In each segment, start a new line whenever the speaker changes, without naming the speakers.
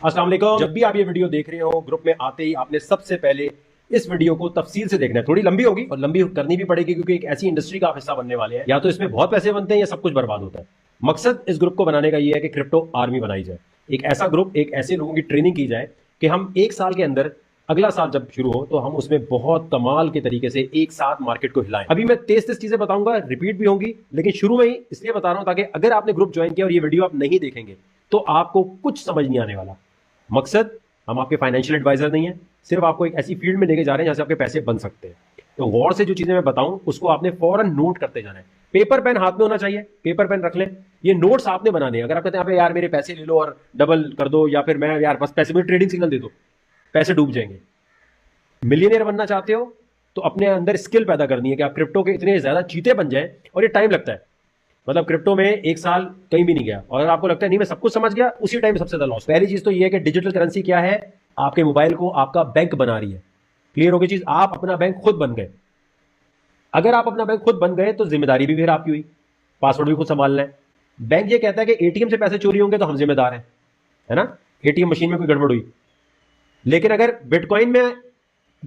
अस्सलाम वालेकुम। जब भी आप ये वीडियो देख रहे हो, ग्रुप में आते ही आपने सबसे पहले इस वीडियो को तफसील से देखना है। थोड़ी लंबी होगी और लंबी करनी भी पड़ेगी क्योंकि एक ऐसी इंडस्ट्री का आप हिस्सा बनने वाले हैं, या तो इसमें बहुत पैसे बनते हैं या सब कुछ बर्बाद होता है। मकसद इस ग्रुप को बनाने का ये है कि क्रिप्टो आर्मी बनाई जाए, एक ऐसा ग्रुप, एक ऐसे लोगों की ट्रेनिंग की जाए कि हम एक साल के अंदर, अगला साल जब शुरू हो तो हम उसमें बहुत कमाल के तरीके से एक साथ मार्केट को हिलाएं। अभी मैं तेज तेज चीजें बताऊंगा, रिपीट भी होंगी, लेकिन शुरू में ही इसलिए बता रहा हूं ताकि अगर आपने ग्रुप ज्वाइन किया और ये वीडियो आप नहीं देखेंगे तो आपको कुछ समझ नहीं आने वाला। मकसद, हम आपके फाइनेंशियल एडवाइजर नहीं है, सिर्फ आपको एक ऐसी फील्ड में लेके जा रहे हैं जहां से आपके पैसे बन सकते हैं। तो गौर से जो चीजें मैं बताऊं उसको आपने फौरन नोट करते जाना है। पेपर पेन हाथ में होना चाहिए, पेपर पेन रख लें। ये नोट्स आपने बनाने हैं। अगर आप कहते हैं यार मेरे पैसे ले लो और डबल कर दो, या फिर मैं यार बस पैसे में ट्रेडिंग सिग्नल दे दो, पैसे डूब जाएंगे। मिलियनियर बनना चाहते हो तो अपने अंदर स्किल पैदा करनी है कि आप क्रिप्टो के इतने ज्यादा चीते बन जाएं, और ये टाइम लगता है। मतलब क्रिप्टो में एक साल कहीं भी नहीं गया, और अगर आपको लगता है नहीं मैं सब कुछ समझ गया, उसी टाइम सबसे ज्यादा लॉस। पहली चीज तो ये है कि डिजिटल करेंसी क्या है, आपके मोबाइल को आपका बैंक बना रही है। क्लियर होगी चीज, आप अपना बैंक खुद बन गए। अगर आप अपना बैंक खुद बन गए तो जिम्मेदारी भी फिर आपकी हुई, पासवर्ड भी खुद संभालना है। बैंक ये कहता है कि एटीएम से पैसे चोरी होंगे तो हम जिम्मेदार हैं, है ना, एटीएम मशीन में कोई गड़बड़ हुई। लेकिन अगर बिटकॉइन में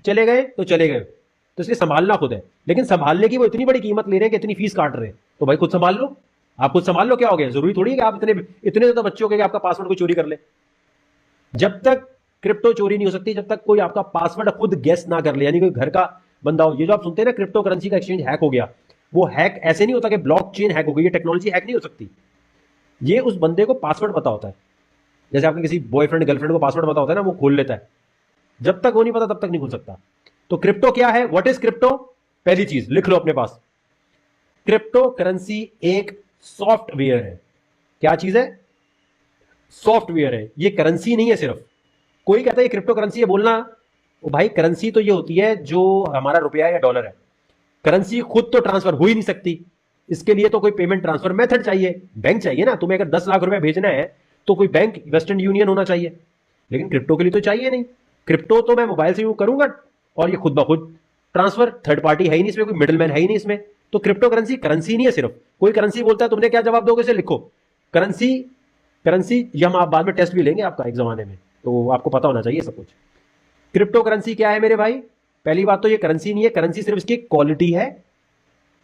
चले गए तो चले गए, तो इसलिए संभालना खुद है। लेकिन संभालने की वो इतनी बड़ी कीमत ले रहे हैं कि इतनी फीस काट रहे हैं, तो भाई खुद संभाल लो। आप खुद संभाल लो, क्या हो गया? जरूरी थोड़ी है कि आप इतने इतने ज्यादा बच्चे हो गए कि आपका पासवर्ड कोई चोरी कर ले। जब तक क्रिप्टो चोरी नहीं हो सकती जब तक कोई आपका पासवर्ड खुद गेस ना कर ले, यानी कोई घर का बंदा हो। ये जो आप सुनते हैं ना क्रिप्टो करेंसी का एक्सचेंज हैक हो गया, वो हैक ऐसे नहीं होता कि ब्लॉकचेन हैक हो गई, ये टेक्नोलॉजी हैक नहीं हो सकती। ये उस बंदे को पासवर्ड पता होता है। जैसे आपने किसी बॉयफ्रेंड गर्लफ्रेंड को पासवर्ड पता होता है ना, वो खोल लेता है। जब तक वो नहीं पता तब तक नहीं खुल सकता। तो क्रिप्टो क्या है? What is crypto? पहली चीज लिख लो अपने पास, क्रिप्टो करेंसी एक सॉफ्टवेयर है। क्या चीज है? सॉफ्टवेयर है, ये करेंसी नहीं है सिर्फ। कोई कहता है ये क्रिप्टो करेंसी है, बोलना ओ भाई, करेंसी तो ये होती है जो हमारा रुपया या डॉलर है। करेंसी खुद तो ट्रांसफर हो ही नहीं सकती, इसके लिए तो कोई पेमेंट ट्रांसफर मेथड चाहिए, बैंक चाहिए ना। तुम्हें अगर 10 लाख रुपया भेजना है तो कोई बैंक, वेस्टर्न यूनियन होना चाहिए। लेकिन क्रिप्टो के लिए तो चाहिए नहीं। क्रिप्टो तो मैं मोबाइल से यूज करूंगा और ये खुद ब खुद ट्रांसफर, थर्ड पार्टी है ही नहीं इसमें, कोई मिडलमैन है ही नहीं इसमें। तो क्रिप्टो करेंसी करेंसी नहीं है सिर्फ। कोई करेंसी बोलता है, तुमने क्या जवाब दोगे? इसे लिखो, करेंसी। करेंसी ये हम आप बाद में टेस्ट भी लेंगे आपका एक जमाने में, तो आपको पता होना चाहिए सब कुछ। क्रिप्टो करेंसी क्या है मेरे भाई? पहली बात तो ये करेंसी नहीं है, करेंसी सिर्फ इसकी क्वालिटी है।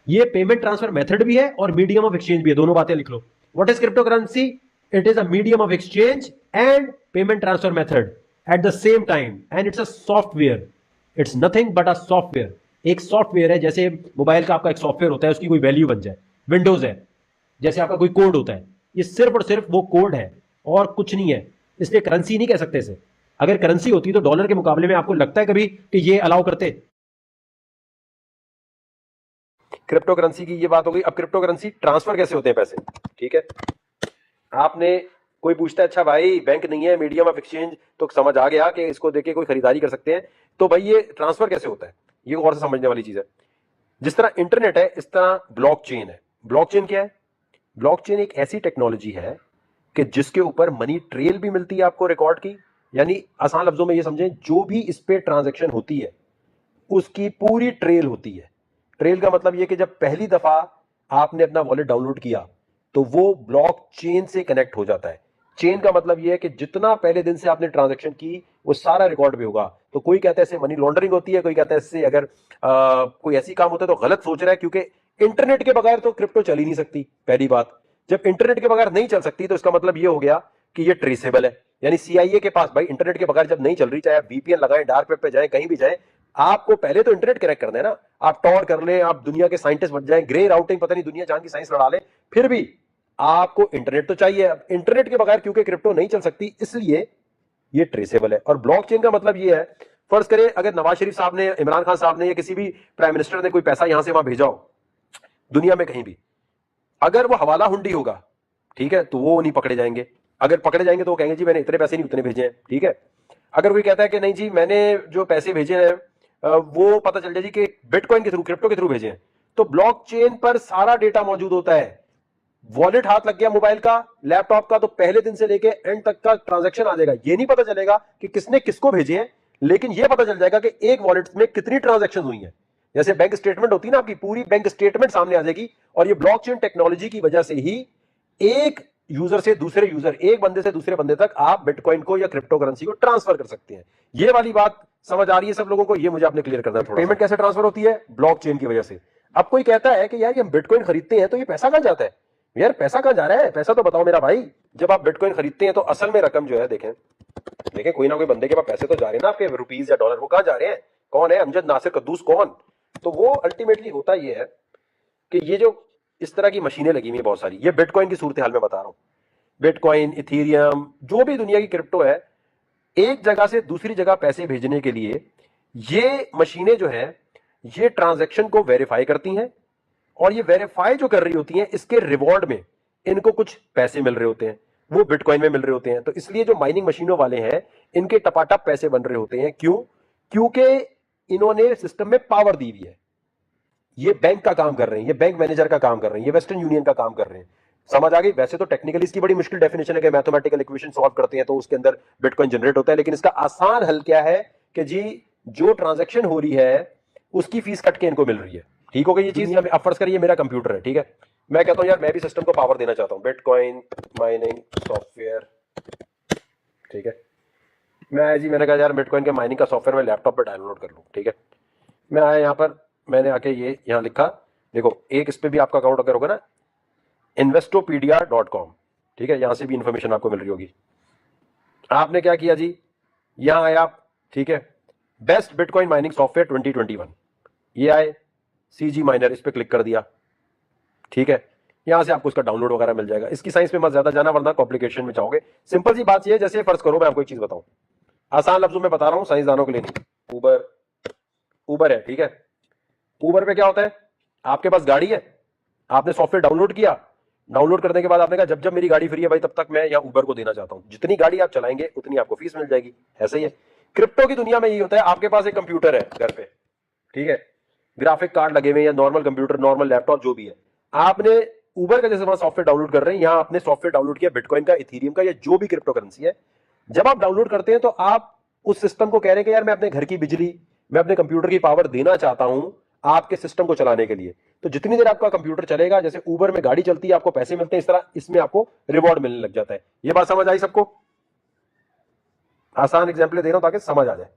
ये पेमेंट ट्रांसफर मेथड भी है और मीडियम ऑफ एक्सचेंज भी है। दोनों बातें लिख लो। What is crypto currency? It is a medium of exchange and payment transfer method at the same time, and it's a software. It's nothing but a software. एक सॉफ्टवेयर है, जैसे mobile का आपका एक सॉफ्टवेयर होता है, उसकी कोई वैल्यू बन जाए। विंडोज है, जैसे आपका कोई कोड होता है, ये सिर्फ और सिर्फ वो कोड है और कुछ नहीं है। इसलिए करेंसी नहीं कह सकते इसे। अगर करेंसी होती तो डॉलर के मुकाबले में आपको लगता है कभी कि ये अलाउ करते? क्रिप्टो करेंसी की ये बात हो गई। अब क्रिप्टो करेंसी ट्रांसफर कैसे होते हैं पैसे, ठीक है। आपने, कोई पूछता है अच्छा भाई बैंक नहीं है, मीडियम ऑफ एक्सचेंज, तो समझ आ गया कि इसको देके कोई खरीदारी कर सकते हैं। तो भाई ये ट्रांसफर कैसे होता है, ये और से समझने वाली चीज है। जिस तरह इंटरनेट है इस तरह ब्लॉकचेन है। ब्लॉकचेन क्या है? ब्लॉकचेन एक ऐसी टेक्नोलॉजी है कि जिसके ऊपर मनी ट्रेल भी मिलती है आपको रिकॉर्ड की। यानी आसान लफ्जों में ये समझें, जो भी इस पे ट्रांजैक्शन होती है उसकी पूरी ट्रेल होती है। ट्रेल का मतलब ये कि जब पहली दफा आपने अपना वॉलेट डाउनलोड किया तो वो ब्लॉकचेन से कनेक्ट हो जाता है। चेन का मतलब ये है कि जितना पहले दिन से आपने ट्रांजैक्शन की वो सारा रिकॉर्ड भी होगा। तो कोई कहता है इससे मनी लॉन्ड्रिंग होती है, कोई कहता है इससे अगर कोई ऐसी काम होता है तो गलत सोच रहा है, क्योंकि इंटरनेट के बगैर तो क्रिप्टो चल ही नहीं सकती। पहली बात, जब इंटरनेट के बगैर नहीं चल सकती तो इसका मतलब ये हो गया कि ये ट्रेसेबल है। यानी सीआईए के पास भाई इंटरनेट के बगैर जब नहीं चल रही, चाहे आप वीपीएन लगाएं, डार्क वेब पे जाएं, कहीं भी जाएं, आपको पहले तो इंटरनेट कनेक्ट करना है ना। आप टॉर कर ले, आप दुनिया के साइंटिस्ट बन जाएं, ग्रे राउटिंग पता नहीं दुनिया जान की साइंस लड़ा ले, फिर भी आपको इंटरनेट तो चाहिए। अब इंटरनेट के बगैर क्योंकि क्रिप्टो नहीं चल सकती, इसलिए ये ट्रेसेबल है। और ब्लॉकचेन का मतलब ये है, फर्ज करें अगर नवाज शरीफ साहब ने, इमरान खान साहब ने, या किसी भी प्राइम मिनिस्टर ने कोई पैसा यहां से वहां भेजा हो दुनिया में कहीं भी, अगर वो हवाला हुंडी होगा, ठीक है, तो वो नहीं पकड़े जाएंगे। अगर पकड़े जाएंगे तो वो कहेंगे जी मैंने इतने पैसे नहीं उतने भेजे हैं, ठीक है। अगर कोई कहता है कि नहीं जी मैंने जो पैसे भेजे हैं वो पता चल जाए जी कि बिटकॉइन के थ्रू, क्रिप्टो के थ्रू भेजे हैं, तो ब्लॉकचेन पर सारा डेटा मौजूद होता है। वॉलेट हाथ लग गया मोबाइल का, लैपटॉप का, तो पहले दिन से लेके एंड तक का ट्रांजैक्शन आ जाएगा। ये नहीं पता चलेगा कि किसने किसको भेजे हैं, लेकिन ये पता चल जाएगा कि एक वॉलेट में कितनी ट्रांजैक्शन हुई है। जैसे बैंक स्टेटमेंट होती है ना, आपकी पूरी बैंक स्टेटमेंट सामने आ जाएगी। और ये ब्लॉकचेन टेक्नोलॉजी की वजह से ही एक यूजर से दूसरे यूजर, एक बंदे से दूसरे बंदे तक आप बिटकॉइन को या क्रिप्टो करेंसी को ट्रांसफर कर सकते हैं। ये वाली बात समझ आ रही है सब लोगों को? ये मुझे आपने क्लियर करना है। पेमेंट कैसे ट्रांसफर होती है? ब्लॉकचेन की वजह से। अब कोई कहता है कि यार ये हम बिटकॉइन खरीदते हैं तो ये पैसा कहां जाता है? यार पैसा कहां जा रहा है? पैसा तो बताओ मेरा भाई। जब आप बिटकॉइन खरीदते हैं तो असल में रकम जो है, देखें देखें कोई ना कोई बंदे के पास पैसे तो जा रहे हैं ना आपके, रुपीज या डॉलर। वो कहां जा रहे हैं? कौन है? अमजद नासिर कद्दूस कौन? तो वो अल्टीमेटली होता ये है कि ये जो इस तरह की मशीनें लगी हुई है बहुत सारी, ये बिटकॉइन की सूरत हाल में बता रहा हूं। बिटकॉइन, इथेरियम, जो भी दुनिया की क्रिप्टो है, एक जगह से दूसरी जगह पैसे भेजने के लिए ये मशीनें जो है ये ट्रांजैक्शन को वेरीफाई करती हैं, और ये वेरीफाई जो कर रही होती हैं इसके रिवॉर्ड में इनको कुछ पैसे मिल रहे होते हैं, वो बिटकॉइन में मिल रहे होते हैं। तो इसलिए जो माइनिंग मशीनों वाले हैं इनके टपाटप पैसे बन रहे होते हैं। क्यों? क्योंकि इन्होंने सिस्टम में पावर दी हुई है। ये बैंक का काम कर रहे हैं, ये बैंक मैनेजर का काम कर रहे हैं, ये वेस्टर्न यूनियन का काम कर रहे हैं। समझ आ गई? वैसे तो टेक्निकली इसकी बड़ी मुश्किल डेफिनेशन है कि मैथमेटिकल इक्वेशन सॉल्व करते हैं तो उसके अंदर बिटकॉइन जनरेट होता है, लेकिन इसका आसान हल क्या है कि जी जो ट्रांजैक्शन हो रही है उसकी फीस कट के इनको मिल रही है। ठीक हो गई ये चीज? अब फर्ज करिए मेरा कंप्यूटर है, ठीक है, मैं कहता हूं यार मैं भी सिस्टम को पावर देना चाहता हूं, बिटकॉइन माइनिंग सॉफ्टवेयर, ठीक है। मैंने कहा यार बिटकॉइन के माइनिंग का सॉफ्टवेयर मैं लैपटॉप पर डाउनलोड कर लूं, ठीक है। मैं आया यहाँ पर, मैंने आके ये यहाँ लिखा, देखो एक इस पे भी आपका अकाउंट अगर होगा ना, investopedia.com, ठीक है, यहां से भी इंफॉर्मेशन आपको मिल रही होगी। आपने क्या किया जी, यहां आए आप, ठीक है, बेस्ट बिटकॉइन माइनिंग सॉफ्टवेयर 2021, ये आए, सीजी माइनर, इस पे क्लिक कर दिया, ठीक है। यहां से आपको इसका डाउनलोड वगैरह मिल जाएगा। इसकी साइंस में मत ज्यादा जाना वरना कॉम्प्लिकेशन में जाओगे। सिंपल सी बात ये है, जैसे फर्ज करो मैं आपको एक चीज बताऊं, आसान लफ्जों में बता रहा हूं, साइंसदानों के लिए नहीं। उबर है, ठीक है। उबर पे क्या होता है, आपके पास गाड़ी है, आपने सॉफ्टवेयर डाउनलोड किया, डाउनलोड करने के बाद आपने कहा जब जब मेरी गाड़ी फ्री है भाई तब तक मैं यहाँ उबर को देना चाहता हूं, जितनी गाड़ी आप चलाएंगे उतनी आपको फीस मिल जाएगी। ऐसा ही है क्रिप्टो की दुनिया में, ये होता है आपके पास एक कंप्यूटर है घर पे, ठीक है, ग्राफिक कार्ड लगे हुए या नॉर्मल कंप्यूटर, नॉर्मल लैपटॉप जो भी है, आपने उबर का जैसे सॉफ्टवेयर डाउनलोड कर रहे हैं, यहां आपने सॉफ्टवेयर डाउनलोड किया बिटकॉइन का, इथेरियम का, या जो भी क्रिप्टो करेंसी है। जब आप डाउनलोड करते हैं तो आप उस सिस्टम को कह रहे हैं कि यार मैं अपने घर की बिजली, मैं अपने कंप्यूटर की पावर देना चाहता हूं आपके सिस्टम को चलाने के लिए। तो जितनी देर आपका कंप्यूटर चलेगा, जैसे उबर में गाड़ी चलती है आपको पैसे मिलते हैं, इस तरह इसमें आपको रिवॉर्ड मिलने लग जाता है। ये बात समझ आई सबको? आसान एग्जाम्पल दे रहा हूं ताकि समझ आ जाए।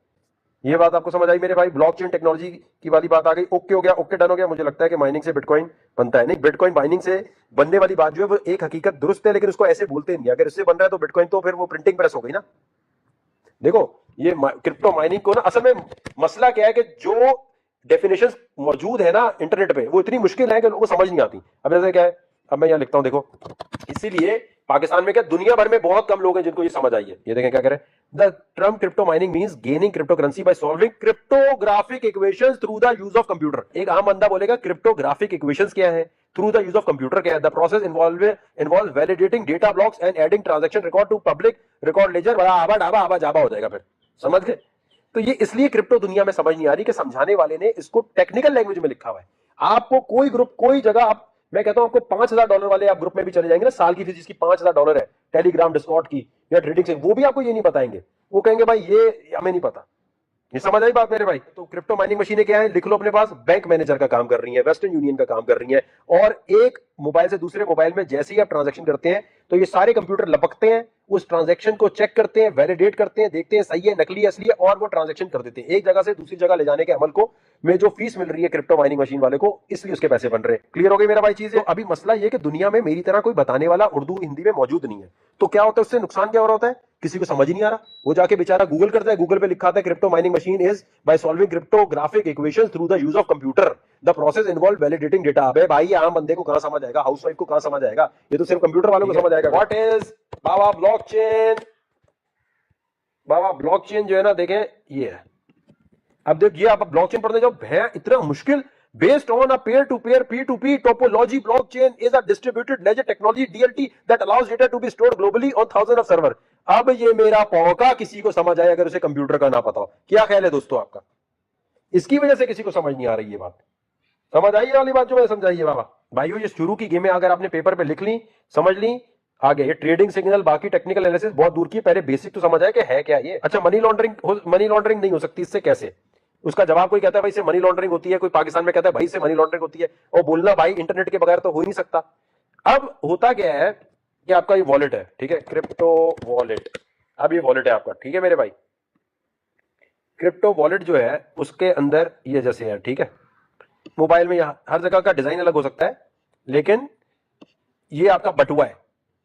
ये बात आपको समझ आई मेरे भाई? ब्लॉकचेन टेक्नोलॉजी की वाली बात आ गई, ओके हो गया, ओके डन हो गया। मुझे लगता है कि माइनिंग से बिटकॉइन बनता है, नहीं, बिटकॉइन माइनिंग से बनने वाली बात जो है वो एक हकीकत दुरुस्त है, लेकिन उसको ऐसे बोलते नहीं। अगर इससे बन रहा है तो बिटकॉइन तो फिर वो प्रिंटिंग प्रेस हो गई ना। देखो ये क्रिप्टो माइनिंग को ना, असल में मसला क्या है कि जो डेफिनेशंस मौजूद है ना इंटरनेट पे, वो इतनी मुश्किल है कि लोगों को समझ नहीं आती। अब जैसे क्या है, अब मैं यहाँ लिखता हूं, देखो, इसीलिए पाकिस्तान में क्या, दुनिया भर में बहुत कम लोग हैं जिनको ये समझ आई है। ये देखें क्या करें, the term crypto mining means gaining crypto currency by solving cryptographic equations through the use of computer. एक आम बंदा बोलेगा क्रिप्टोग्राफिक इक्वेशंस क्या है, through the use of computer क्या है, the process involve validating data blocks and adding transaction record to public record ledger. बड़ा आबा डाबा आबा जाबा हो जाएगा फिर, समझ गए? तो ये इसलिए क्रिप्टो दुनिया में समझ नहीं आ रही कि समझाने वाले ने इसको टेक्निकल लैंग्वेज में लिखा हुआ है। आपको कोई ग्रुप, कोई जगह, आप, मैं कहता हूं आपको $5,000 वाले आप ग्रुप में भी चले जाएंगे ना, साल की फीस जिसकी $5,000 है, टेलीग्राम, डिस्कॉर्ड की या ट्रेडिंग से, वो भी आपको ये नहीं बताएंगे। वो कहेंगे भाई ये हमें नहीं पता। ये समझ आई बात मेरे भाई? तो क्रिप्टो माइनिंग मशीनें क्या है, लिख लो अपने पास, बैंक मैनेजर का काम कर रही है, वेस्टर्न यूनियन का काम कर रही है, और एक मोबाइल से दूसरे मोबाइल में जैसे ही आप ट्रांजैक्शन करते हैं तो ये सारे कंप्यूटर लपकते हैं, उस ट्रांजैक्शन को चेक करते हैं, वैलिडेट करते हैं, देखते हैं सही है, नकली है, असली है, और वो ट्रांजैक्शन कर देते हैं। एक जगह से दूसरी जगह ले जाने के अमल को में जो फीस मिल रही है क्रिप्टो माइनिंग मशीन वाले को, इसलिए उसके पैसे बन रहे हैं। क्लियर हो गई मेरा भाई चीज? तो अभी मसला ये कि दुनिया में मेरी तरह कोई बताने वाला उर्दू हिंदी में मौजूद नहीं है। तो क्या होता है, उससे नुकसान क्या हो रहा होता है, किसी को समझ ही नहीं आ रहा, वो जाके बेचारा गूगल करता है, गूगल पे लिखा आता है crypto mining machine is by solving cryptographic equations through the use of computer, the process involve validating data. अबे भाई आम बंदे को कहां समझ आएगा, हाउसवाइफ को कहां समझ आएगा, ये तो सिर्फ कंप्यूटर वालों को समझ आएगा। What is Baba blockchain? Baba blockchain जो है ना, देखें ये है। अब देखिए आप ब्लॉकचेन पढ़ने जाओ, भैया इतना मुश्किल, based on a peer-to-peer P2P topology, blockchain is a distributed ledger technology DLT that allows data to be stored globally on thousands of server। अब ये मेरा पौका किसी को समझ आए अगर उसे कंप्यूटर का ना पता हो? क्या ख्याल है दोस्तों आपका? इसकी वजह से किसी को समझ नहीं आ रही ये बात। समझ आई ये वाली बात जो मैंने समझाई है बाबा भाइयों? ये शुरू की गेमें अगर आपने पेपर पे लिख ली, समझ ली, आगे ये ट्रेडिंग सिग्नल, बाकी टेक्निकल एनालिसिस बहुत दूर की, पहले बेसिक तो समझ आए कि है क्या ये। अच्छा, मनी लॉन्ड्रिंग नहीं हो सकती इससे, कैसे? उसका जवाब कोई कहता है भाई इससे मनी लॉन्ड्रिंग होती है, कोई पाकिस्तान में कहता है भाई इससे मनी लॉन्ड्रिंग होती है, और बोलना भाई इंटरनेट के बगैर तो हो ही नहीं सकता। अब होता क्या है, ये आपका ये वॉलेट है, ठीक है, क्रिप्टो वॉलेट। अब ये वॉलेट है आपका, ठीक है मेरे भाई। क्रिप्टो वॉलेट जो है उसके अंदर ये जैसे है, ठीक है, मोबाइल में हर जगह का डिजाइन अलग हो सकता है, लेकिन ये आपका बटुआ है,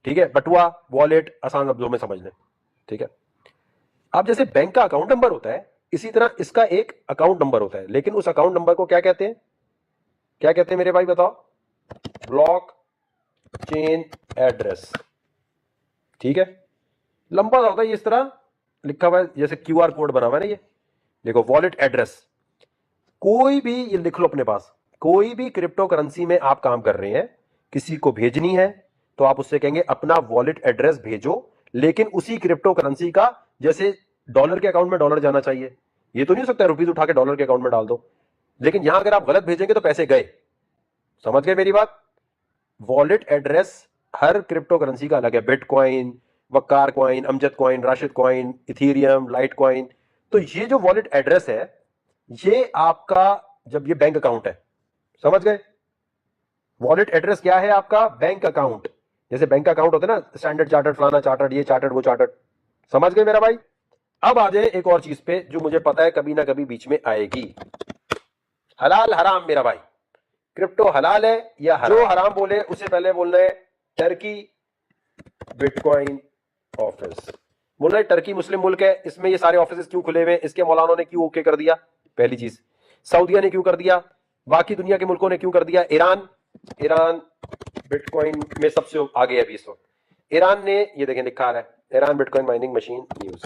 ठीक है, बटुआ वॉलेट आसान शब्दों में समझ लें, ठीक है। अब जैसे बैंक का अकाउंट नंबर होता है, इसी तरह इसका एक अकाउंट नंबर होता है, लेकिन उस अकाउंट नंबर को क्या कहते हैं, क्या कहते हैं मेरे भाई बताओ? ब्लॉक चेन एड्रेस, ठीक है। लंबा सा होता है, इस तरह लिखा हुआ है, जैसे क्यूआर कोड बना हुआ है ना, ये देखो वॉलेट एड्रेस। कोई भी, ये लिख लो अपने पास, कोई भी क्रिप्टो करेंसी में आप काम कर रहे हैं, किसी को भेजनी है तो आप उससे कहेंगे अपना वॉलेट एड्रेस भेजो, लेकिन उसी क्रिप्टो करेंसी का, जैसे डॉलर के अकाउंट में डॉलर जाना चाहिए, ये तो नहीं हो सकता रुपीज उठा के डॉलर के अकाउंट में डाल दो, लेकिन यहां अगर आप गलत भेजेंगे तो पैसे गए। समझ गए मेरी बात? वॉलेट एड्रेस हर क्रिप्टो करेंसी का अलग है, bitcoin, Waqar coin, Amjad coin, Rashid coin, ethereum, litecoin. तो ये जो वॉलेट एड्रेस है, ये आपका, जब ये बैंक अकाउंट है, समझ गए? वॉलेट एड्रेस क्या है आपका? Bank account. जैसे बैंक अकाउंट होता है ना, स्टैंडर्ड चार्टर्ड, फलाना चार्टर्ड, ये चार्टर्ड, वो चार्टर्ड। समझ गए मेरा भाई? अब आ जाए एक और चीज पे जो मुझे पता है कभी ना कभी बीच में आएगी, हलाल हराम मेरा भाई। क्रिप्टो हलाल है या हराम? जो हराम बोले उससे पहले बोलना है टर्की बिटकॉइन ऑफिस। बोलना है टर्की मुस्लिम मुल्क है, इसमें ये सारे ऑफिस क्यों खुले हुए, इसके मौलानों ने क्यों ओके कर दिया, पहली चीज। सऊदिया ने क्यों कर दिया, बाकी दुनिया के मुल्कों ने क्यों कर दिया, ईरान, ईरान बिटकॉइन में सबसे आगे है अभी इस वक्त। ईरान ने, ये देखें लिखा है Iran bitcoin mining machine news,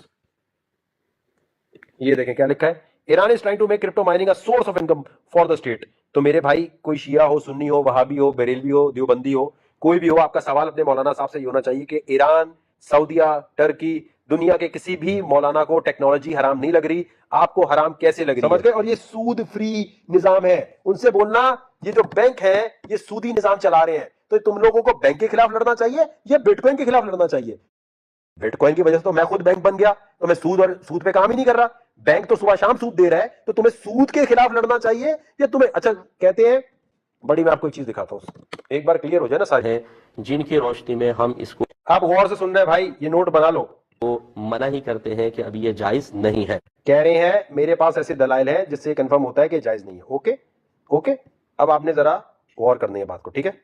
ये देखें क्या लिखा है, Iran is trying to make crypto mining a source of income for the state. तो मेरे भाई, कोई शिया हो, सुन्नी हो, वहाबी हो, बरेलवी हो, देवबंदी हो, कोई भी हो, आपका सवाल अपने मौलाना साहब से ये होना चाहिए कि ईरान, सऊदिया, टर्की, दुनिया के किसी भी मौलाना को टेक्नोलॉजी हराम नहीं लग रही, आपको हराम कैसे लग रही है? समझ गए? और ये सूद फ्री निजाम है, उनसे बोलना ये जो बैंक है ये सूदी निजाम चला रहे हैं, तो तुम लोगों को बैंक के खिलाफ लड़ना चाहिए या बिटकॉइन के खिलाफ लड़ना चाहिए? बिटकॉइन की वजह से तो मैं खुद बैंक बन गया, तो मैं सूद और सूद पे काम ही नहीं कर रहा। बैंक तो सुबह शाम सूद दे रहा है, तो तुम्हें सूद के खिलाफ लड़ना चाहिए या तुम्हें, अच्छा कहते हैं बड़ी, मैं आपको एक चीज दिखाता हूं, एक बार क्लियर हो जाए ना सारे,
जिनकी रोशनी में हम इसको,
आप गौर से सुन रहे हैं भाई, ये नोट बना लो,
तो मना ही करते हैं कि अभी ये जायज नहीं है।
कह रहे हैं मेरे पास ऐसे दलाइल हैं जिससे कंफर्म होता है कि जायज नहीं है। ओके ओके, अब आपने जरा गौर करनी है बात को, ठीक है।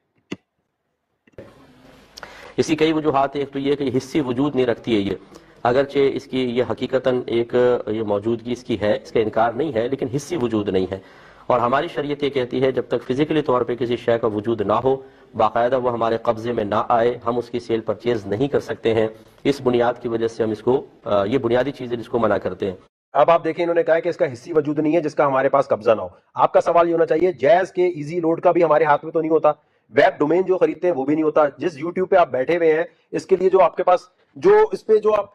इसकी कई वजूहात, एक तो ये कि हिस्सी वजूद नहीं रखती है ये, अगरचे इसकी ये हकीकतन एक ये मौजूदगी इसकी है, इसका इनकार नहीं है, लेकिन हिस्सी वजूद नहीं है। और हमारी शरीयत ये कहती है जब तक फिजिकली तौर पे किसी शय का वजूद ना हो, बाकायदा वो हमारे कब्जे में ना आए, हम उसकी सेल परचेज नहीं कर सकते हैं। इस बुनियाद की वजह से हम इसको, ये बुनियादी चीज़ है जिसको मना करते हैं।
अब आप देखें, इन्होंने कहा है कि इसका हिस्सी वजूद नहीं है जिसका हमारे पास कब्जा ना हो। आपका सवाल ये होना चाहिए, जैज के इजी लोड का भी हमारे हाथ में तो नहीं होता, वेब डोमेन जो खरीदते हैं वो भी नहीं होता, जिस यूट्यूब पे आप बैठे हुए हैं इसके लिए जो आपके पास, जो इस पे जो आप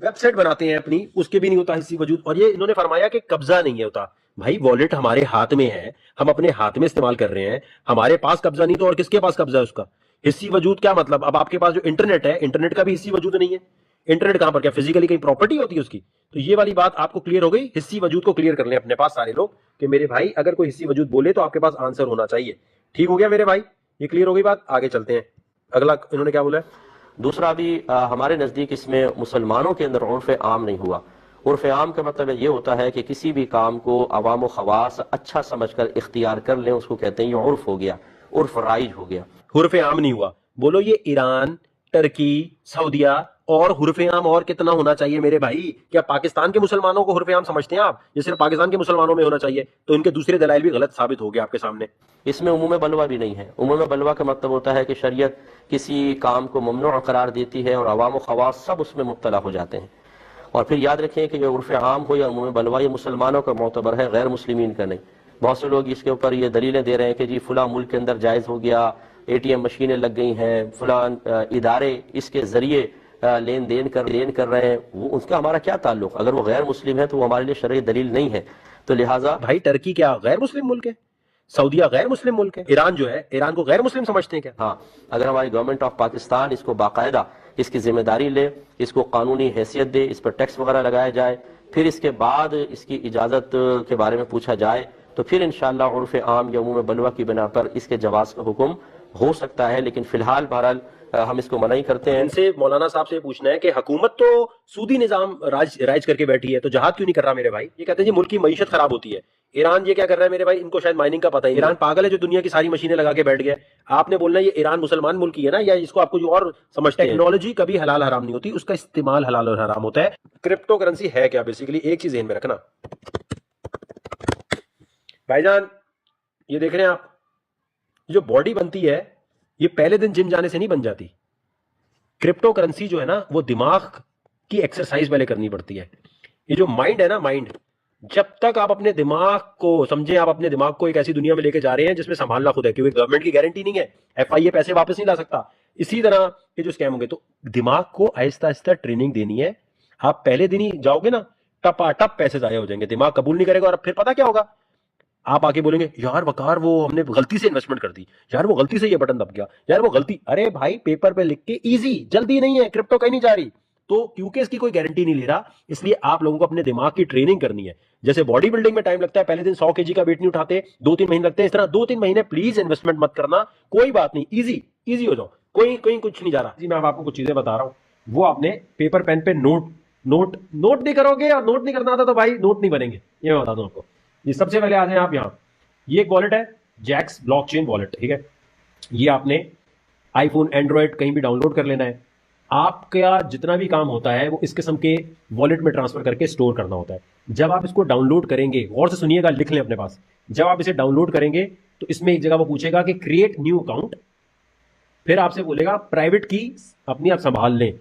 वेबसाइट बनाते हैं अपनी, उसके भी नहीं होता हिस्सी वजूद। और ये इन्होंने फरमाया कि कब्जा नहीं होता। भाई वॉलेट हमारे हाथ में है, हम अपने हाथ में इस्तेमाल कर रहे हैं, हमारे पास कब्जा नहीं तो और किसके पास कब्जा है उसका? हिस्सी वजूद क्या मतलब? अब आपके पास जो इंटरनेट है, इंटरनेट का भी हिस्सी वजूद नहीं है। इंटरनेट कहां पर, क्या फिजिकली कहीं प्रॉपर्टी होती है उसकी? तो ये वाली बात आपको क्लियर हो गई। हिस्सी वजूद को क्लियर कर लें अपने पास सारे लोग कि मेरे भाई अगर कोई हिस्सी वजूद बोले तो आपके पास आंसर होना चाहिए। ठीक हो गया मेरे भाई, ये क्लियर हो गई बात। आगे चलते हैं, अगला इन्होंने क्या बोला है।
दूसरा भी हमारे नज़दीक इसमें मुसलमानों के अंदर उर्फ़ आम नहीं हुआ। उर्फ़ आम का मतलब ये होता है कि किसी भी काम को अवाम व खवास अच्छा समझकर इख्तियार कर लें, उसको कहते हैं ये उर्फ़ हो गया, उर्फ़ राइज हो गया।
उर्फ़ आम नहीं हुआ। बोलो ये ईरान, टर्की, सऊदिया और हुर्फ़ आम और कितना होना चाहिए मेरे भाई? क्या पाकिस्तान के मुसलमानों को हुर्फ़ आम समझते हैं आप? ये सिर्फ पाकिस्तान के मुसलमानों में होना चाहिए? तो इनके दूसरे दलाइल भी गलत साबित हो गए आपके सामने।
इसमें उमूम बलवा भी नहीं है। उमूम बलवा का मतलब होता है कि शरीयत किसी काम को ममनू करार देती है और अवाम व खवास सब उसमें मुब्तला हो जाते हैं। और फिर याद रखें कि ये उर्फ़ आम हो या उमूम बलवा, ये मुसलमानों का मोतबर है, गैर मुस्लिमीन का नहीं। बहुत से लोग इसके ऊपर ये दलीलें दे रहे हैं कि जी फुला मुल्क के अंदर जायज़ हो गया, ATM मशीनें लग गई हैं, फुला इदारे इसके ज़रिए लेन देन कर रहे हैं, वो उसका हमारा क्या ताल्लुक? अगर वो गैर मुस्लिम है तो वो हमारे लिए शरई दलील नहीं है। तो लिहाजा
भाई टर्की क्या गैर मुस्लिम मुल्क है? सऊदिया गैर मुस्लिम मुल्क है? ईरान जो है, ईरान को गैर मुस्लिम समझते हैं क्या?
हाँ, अगर हमारी गवर्नमेंट ऑफ पाकिस्तान इसको बाकायदा इसकी जिम्मेदारी ले, इसको कानूनी हैसियत दे, इस पर टैक्स वगैरह लगाया जाए, फिर इसके बाद इसकी इजाज़त के बारे में पूछा जाए, तो फिर इंशाअल्लाह उर्फ़ आम या उमूम बलवा की बिना पर इसके जवाज़ का हुक्म हो सकता है। लेकिन फिलहाल बहरहाल हम इसको मना ही करते हैं।
इनसे मौलाना साहब से पूछना है कि हुकूमत तो सूदी निजाम राज करके बैठी है, तो जहाद क्यों नहीं कर रहा मेरे भाई? ये कहते हैं जी मुल्क की मईशत खराब होती है। ईरान ये क्या कर रहा है मेरे भाई? इनको शायद माइनिंग का पता है। ईरान पागल है जो दुनिया की सारी मशीनें लगा के बैठ गया। आपने बोलना ये ईरान मुसलमान मुल्क ही है ना, या इसको आपको जो और समझते हैं। टेक्नोलॉजी कभी हलाल हराम नहीं होती, उसका इस्तेमाल हलाल और हराम होता है। क्रिप्टो करेंसी है क्या? बेसिकली एक चीज ध्यान में रखना भाईजान, ये देख रहे हैं आप, जो बॉडी बनती है ये पहले दिन जिम जाने से नहीं बन जाती। क्रिप्टो करेंसी जो है ना, वो दिमाग की एक्सरसाइज पहले करनी पड़ती है। ये जो माइंड है ना, माइंड, जब तक आप अपने दिमाग को समझे, आप अपने दिमाग को एक ऐसी दुनिया में लेके जा रहे हैं जिसमें संभालना खुद है, क्योंकि गवर्नमेंट की गारंटी नहीं है, एफआईए पैसे वापस नहीं ला सकता। इसी तरह ये जो स्कैम होंगे, तो दिमाग को आहिस्ता आहिस्ता ट्रेनिंग देनी है। आप पहले दिन ही जाओगे ना, टपाटप पैसे जाया हो जाएंगे, दिमाग कबूल नहीं करेगा। और फिर पता क्या होगा, आप आके बोलेंगे यार वकार वो हमने गलती से इन्वेस्टमेंट कर दी, यार वो गलती से ये बटन दब गया, यार वो गलती। अरे भाई पेपर पे लिख के इजी, जल्दी नहीं है, क्रिप्टो कहीं नहीं जा रही। तो क्योंकि इसकी कोई गारंटी नहीं ले रहा, इसलिए आप लोगों को अपने दिमाग की ट्रेनिंग करनी है। जैसे बॉडी बिल्डिंग में टाइम लगता है, पहले दिन 100 kg का वेट नहीं उठाते, 2-3 महीने लगते हैं, इस तरह 2-3 महीने प्लीज इन्वेस्टमेंट मत करना। कोई बात नहीं, इजी हो जाओ, कोई कोई कुछ नहीं जा रहा जी। मैं आपको कुछ चीजें बता रहा हूं, वो आपने पेपर पेन पे नोट नहीं करोगे, और नोट नहीं करना आता तो भाई नोट नहीं बनेंगे, ये मैं बता दूं आपको। ये सबसे पहले आ जाए आप यहाँ, ये एक वॉलेट है, जैक्स ब्लॉकचेन वॉलेट, ठीक है। ये आपने आईफोन, एंड्रॉयड कहीं भी डाउनलोड कर लेना है। आपका जितना भी काम होता है वो इस किस्म के वॉलेट में ट्रांसफर करके स्टोर करना होता है। जब आप इसको डाउनलोड करेंगे, गौर से सुनिएगा, लिख लें अपने पास, जब आप इसे डाउनलोड करेंगे तो इसमें एक जगह वो पूछेगा कि क्रिएट न्यू अकाउंट, फिर आपसे बोलेगा प्राइवेट की अपनी आप संभाल लें।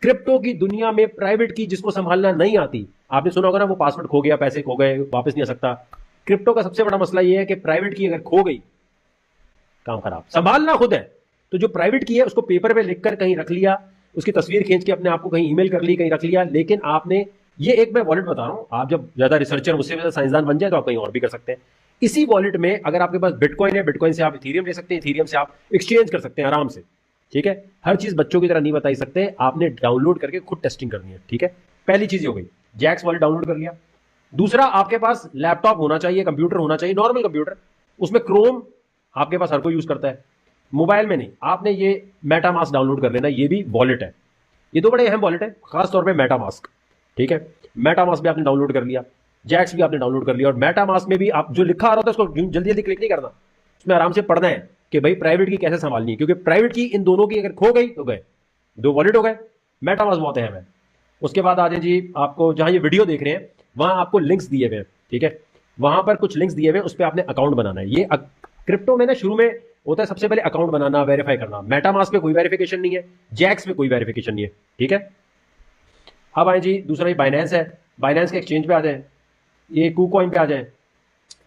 क्रिप्टो की दुनिया में प्राइवेट की जिसको संभालना नहीं आती, आपने सुना होगा ना, वो पासवर्ड खो गया, पैसे खो गए, वापस नहीं आ सकता। क्रिप्टो का सबसे बड़ा मसला यह है कि प्राइवेट की अगर खो गई, काम खराब, संभालना खुद है। तो जो प्राइवेट की है उसको पेपर पे लिखकर कहीं रख लिया, उसकी तस्वीर खींच के अपने आप को कहीं ईमेल कर ली, कहीं रख लिया। लेकिन आपने ये एक मैं वॉलेट बता रहा हूं, आप जब ज्यादा रिसर्चर, मुझसे ज्यादा साइंसदान बन जाए तो आप कहीं और भी कर सकते हैं। इसी वॉलेट में अगर आपके पास बिटकॉइन है, बिटकॉइन से आप इथीरियम ले सकते हैं, इथीरियम से आप एक्सचेंज कर सकते हैं आराम से, ठीक है। हर चीज बच्चों की तरह नहीं बताई सकते, आपने डाउनलोड करके खुद टेस्टिंग करनी है, ठीक है। पहली चीज हो गई, जैक्स वॉलेट डाउनलोड कर लिया। दूसरा, आपके पास लैपटॉप होना चाहिए, कंप्यूटर होना चाहिए, नॉर्मल कंप्यूटर, उसमें क्रोम आपके पास हर कोई यूज करता है, मोबाइल में नहीं। आपने ये मेटामास्क डाउनलोड कर लेना, ये भी वॉलेट है, ये दो बड़े अहम वॉलेट है, खासतौर पे मेटामास्क, ठीक है। मेटामास्क भी आपने डाउनलोड कर लिया, जैक्स भी आपने डाउनलोड कर लिया। और मेटामास्क में भी आप जो लिखा आ रहा था उसको जल्दी जल्दी क्लिक नहीं करना, उसमें आराम से पढ़ना है कि भाई प्राइवेट की कैसे संभालनी है, क्योंकि प्राइवेट की इन दोनों की अगर खो गई तो गए, दो वॉलेट हो गए। मेटामास्क बहुत अहम है। उसके बाद आ जाए जी, आपको जहां ये वीडियो देख रहे हैं वहां आपको लिंक्स दिए हुए हैं, ठीक है, वहां पर कुछ लिंक्स दिए हुए हैं, उस पर आपने अकाउंट बनाना है। ये क्रिप्टो में ना शुरू में होता है सबसे पहले अकाउंट बनाना, वेरीफाई करना। मेटामास्क पे कोई वेरिफिकेशन नहीं है, जैक्स में कोई वेरिफिकेशन नहीं है, ठीक है। अब आए जी दूसरा, ये बाइनेंस है, बाइनेंस के एक्सचेंज पे आ जाए, ये KuCoin पे आ जाए,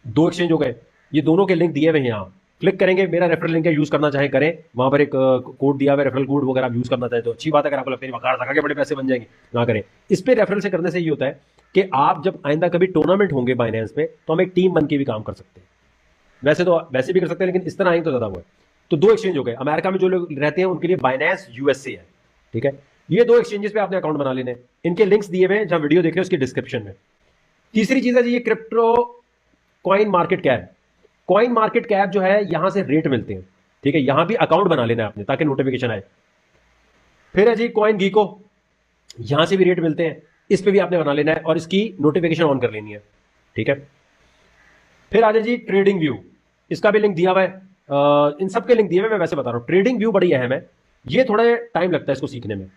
दो एक्सचेंज हो गए। ये दोनों के लिंक दिए हुए हैं, यहाँ क्लिक करेंगे, मेरा रेफरल लिंक है, यूज करना चाहे करें, वहां पर एक कोड दिया हुआ है, रेफरल कोड वगैरह आप यूज करना चाहे तो अच्छी बात है। अगर आपको लगता है वकार लगा के बड़े पैसे बन जाएंगे, ना करें। इस पे रेफरल से करने से ये होता है कि आप जब आइंदा कभी टूर्नामेंट होंगे बाइनेंस पे, तो हम एक टीम बन के भी काम कर सकते हैं। वैसे तो वैसे भी कर सकते हैं, लेकिन इस तरह आएंगे तो ज्यादा हुआ है। तो दो एक्सचेंज हो गए। अमेरिका में जो लोग रहते हैं उनके लिए बाइनेंस USA है, ठीक है। ये दो एक्सचेंजेस पे आपने अकाउंट बना लेने, इनके लिंक्स दिए हुए हैं जहां वीडियो देख रहे हैं उसके डिस्क्रिप्शन में। तीसरी चीज है जी, ये crypto coin market cap. Coin market cap जो है, यहां से रेट मिलते हैं, ठीक है, यहां भी अकाउंट बना लेना है आपने ताकि नोटिफिकेशन आए। फिर है जी कॉइन गीको, यहां से भी रेट मिलते हैं, इस पे भी आपने बना लेना है और इसकी नोटिफिकेशन ऑन कर लेनी है, ठीक है। फिर आ जाए जी ट्रेडिंग व्यू, इसका भी लिंक दिया हुआ है, इन सब के लिंक दिए हुए, मैं वैसे बता रहा हूं। ट्रेडिंग व्यू बड़ी अहम है, ये थोड़ा टाइम लगता है इसको सीखने में।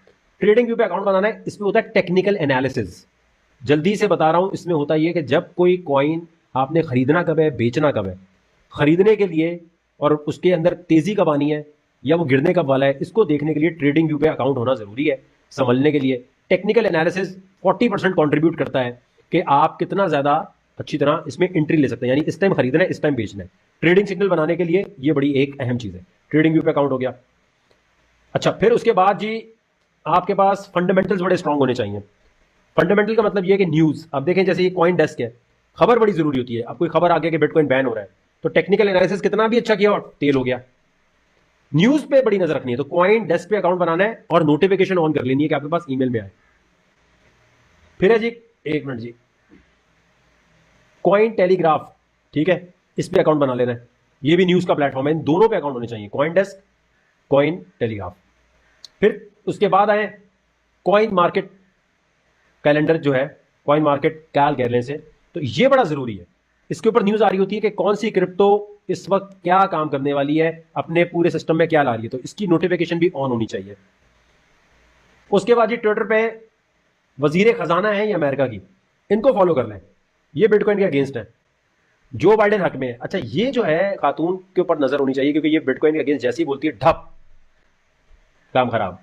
ट्रेडिंग व्यू पे अकाउंट बनाना है, इसमें होता है टेक्निकल एनालिसिस। जल्दी से बता रहा हूं, इसमें होता है कि जब कोई कॉइन आपने खरीदना कब है, बेचना कब है, खरीदने के लिए और उसके अंदर तेजी कब आनी है या वो गिरने कब वाला है, इसको देखने के लिए ट्रेडिंग व्यू पे अकाउंट होना जरूरी है। समझने के लिए टेक्निकल एनालिसिस 40% कंट्रीब्यूट करता है कि आप कितना ज्यादा अच्छी तरह इसमें एंट्री ले सकते हैं, यानी इस टाइम खरीदना है, इस टाइम बेचना है। ट्रेडिंग सिग्नल बनाने के लिए ये बड़ी एक अहम चीज है। ट्रेडिंग व्यू पे अकाउंट हो गया। अच्छा, फिर उसके बाद जी आपके पास फंडामेंटल्स बड़े स्ट्रांग होने चाहिए। फंडामेंटल का मतलब ये है कि न्यूज, अब देखें जैसे ये कॉइन डेस्क है, खबर बड़ी जरूरी होती है। अब कोई खबर आ गया कि बिटकॉइन बैन हो रहा है, तो टेक्निकल एनालिसिस कितना भी अच्छा किया और तेल हो गया। न्यूज पे बड़ी नजर रखनी है, तो कॉइन डेस्क पे अकाउंट बनाना है और नोटिफिकेशन ऑन कर लेनी है कि आपके पास ईमेल में आए। फिर है जी, एक मिनट जी, कॉइन टेलीग्राफ, ठीक है, इस पे अकाउंट बना लेना है। ये भी न्यूज का प्लेटफॉर्म है, इन दोनों पे अकाउंट होने चाहिए, कॉइन डेस्क, कॉइन टेलीग्राफ। फिर उसके बाद आए कॉइन मार्केट कैलेंडर जो है, कॉइन मार्केट कैल कह लें से, तो ये बड़ा जरूरी है। इसके ऊपर न्यूज आ रही होती है कि कौन सी क्रिप्टो इस वक्त क्या काम करने वाली है, अपने पूरे सिस्टम में क्या ला रही है, तो इसकी नोटिफिकेशन भी ऑन होनी चाहिए। उसके बाद ये ट्विटर पे वजीर खजाना है ये अमेरिका की, इनको फॉलो कर लें, ये बिटकॉइन के अगेंस्ट है, जो बाइडेन हक में है। अच्छा, ये जो है खातून के ऊपर नजर होनी चाहिए, क्योंकि ये बिटकॉइन के अगेंस्ट जैसी बोलती है ठप, काम खराब।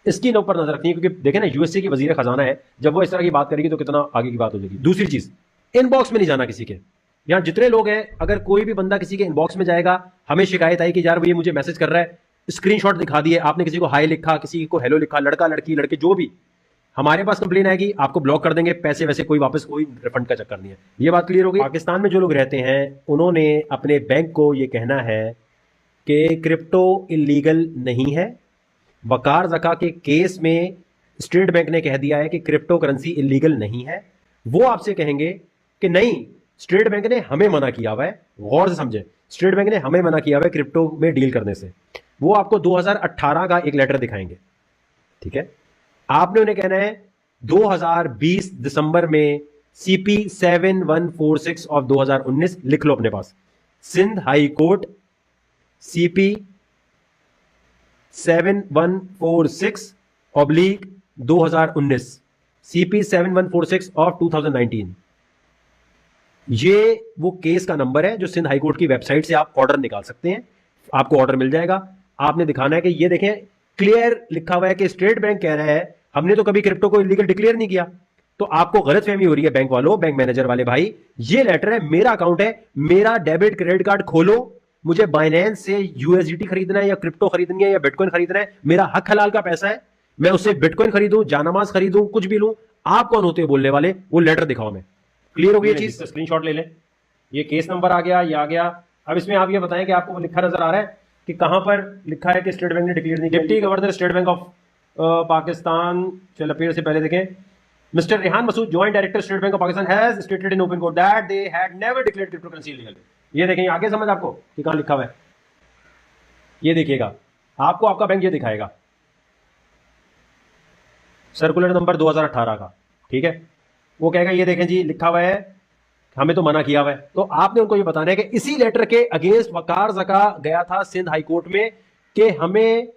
इसकी ऊपर नजर रखनी है, क्योंकि देखें ना यूएसए की वजीर खजाना है, जब वो इस तरह की बात करेगी तो कितना आगे की बात हो जाएगी। दूसरी चीज, इनबॉक्स में नहीं जाना किसी के। यहां जितने लोग हैं, अगर कोई भी बंदा किसी के इनबॉक्स में जाएगा, हमें शिकायत आई कि यार ये मुझे मैसेज कर रहा है, स्क्रीनशॉट दिखा दिए, आपने किसी को हाई लिखा, किसी को हेलो लिखा, लड़का लड़की लड़के जो भी, हमारे पास कंप्लेन आएगी, आपको ब्लॉक कर देंगे, पैसे वैसे कोई वापस, कोई रिफंड का चक्कर नहीं है। ये बात क्लियर हो गई। पाकिस्तान में जो लोग रहते हैं उन्होंने अपने बैंक को ये कहना है कि क्रिप्टो इलीगल नहीं है। वकार ज़का के केस में स्टेट बैंक ने कह दिया है कि क्रिप्टो करेंसी इलीगल नहीं है। वो आपसे कहेंगे कि नहीं, स्टेट बैंक ने हमें मना किया हुआ है, गौर से समझे, स्टेट बैंक ने हमें मना किया हुआ है क्रिप्टो में डील करने से। वो आपको 2018 का एक लेटर दिखाएंगे, ठीक है। आपने उन्हें कहना है 2020 दिसंबर में CP 7146 ऑफ 2019 लिख लो अपने पास, Sindh high court CP 7146 oblique 2019, CP 7146 of 2019। ये वो केस का नंबर है जो सिंध हाई कोर्ट की वेबसाइट से आप ऑर्डर निकाल सकते हैं, आपको ऑर्डर मिल जाएगा। आपने दिखाना है कि ये देखें, क्लियर लिखा हुआ है कि स्टेट बैंक कह रहा है हमने तो कभी क्रिप्टो को इलीगल डिक्लेयर नहीं किया। तो आपको गलतफहमी हो रही है बैंक वालों, बैंक मैनेजर वाले भाई, ये लेटर है, मेरा अकाउंट है, मेरा डेबिट क्रेडिट कार्ड खोलो, मुझे बाइनेंस से USDT खरीदना है या क्रिप्टो खरीदनी है या बिटकॉइन खरीदना है, मेरा हक हलाल का पैसा है, मैं उससे बिटकॉइन खरीदूं, जानमाज खरीदूं, कुछ भी लूं, आप कौन होते हो बोलने वाले, वो लेटर दिखाओ। मैं क्लियर हो गई ये चीज, स्क्रीनशॉट ले लें, ये केस नंबर आ गया, ये आ गया। अब इसमें आप ये बताएं कि आपको लिखा नजर आ रहा है कि कहां पर लिखा है कि स्टेट बैंक ने डिक्लेयर नहीं किया। Deputy governor state bank of Pakistan, चल अपीयर से पहले देखें, mister Rehan Masood, joint director state bank of Pakistan, has stated in open court that they had never declared cryptocurrency illegal. ये देखें, आगे समझ आपको कि कहां लिखा हुआ है, ये देखिएगा, आपको आपका बैंक ये दिखाएगा, सर्कुलर नंबर 2018 का, ठीक है। वो कहेगा ये देखें जी लिखा हुआ है, हमें तो मना किया हुआ है। तो आपने उनको ये बताना है कि इसी लेटर के अगेंस्ट वकार ज़का गया था सिंध हाई कोर्ट में कि हमें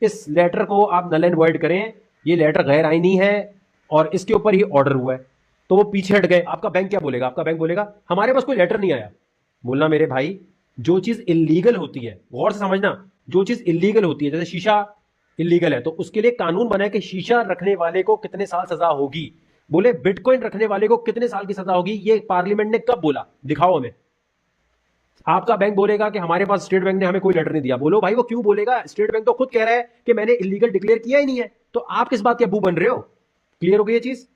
इस लेटर को आप नल एंड वॉइड करें, ये लेटर गैर आईनी है और इसके ऊपर ही ऑर्डर हुआ है। तो वो पीछे हट गए। आपका बैंक क्या बोलेगा? आपका बैंक बोलेगा हमारे पास कोई लेटर नहीं आया। बोलना मेरे भाई, जो चीज इलीगल होती है, गौर से समझना, जो चीज इलीगल होती है, जैसे शीशा इलीगल है तो उसके लिए कानून बना है कि शीशा रखने वाले को कितने साल सजा होगी। बोले बिटकॉइन रखने वाले को कितने साल की सजा होगी, ये पार्लियामेंट ने कब बोला? दिखाओ हमें। आपका बैंक बोलेगा कि हमारे पास स्टेट बैंक ने हमें कोई लेटर नहीं दिया। बोलो भाई वो क्यों बोलेगा? स्टेट बैंक तो खुद कह रहा है कि मैंने इलीगल डिक्लेयर किया ही नहीं है, तो आप किस बात के अबू बन रहे हो? क्लियर हो गई ये चीज?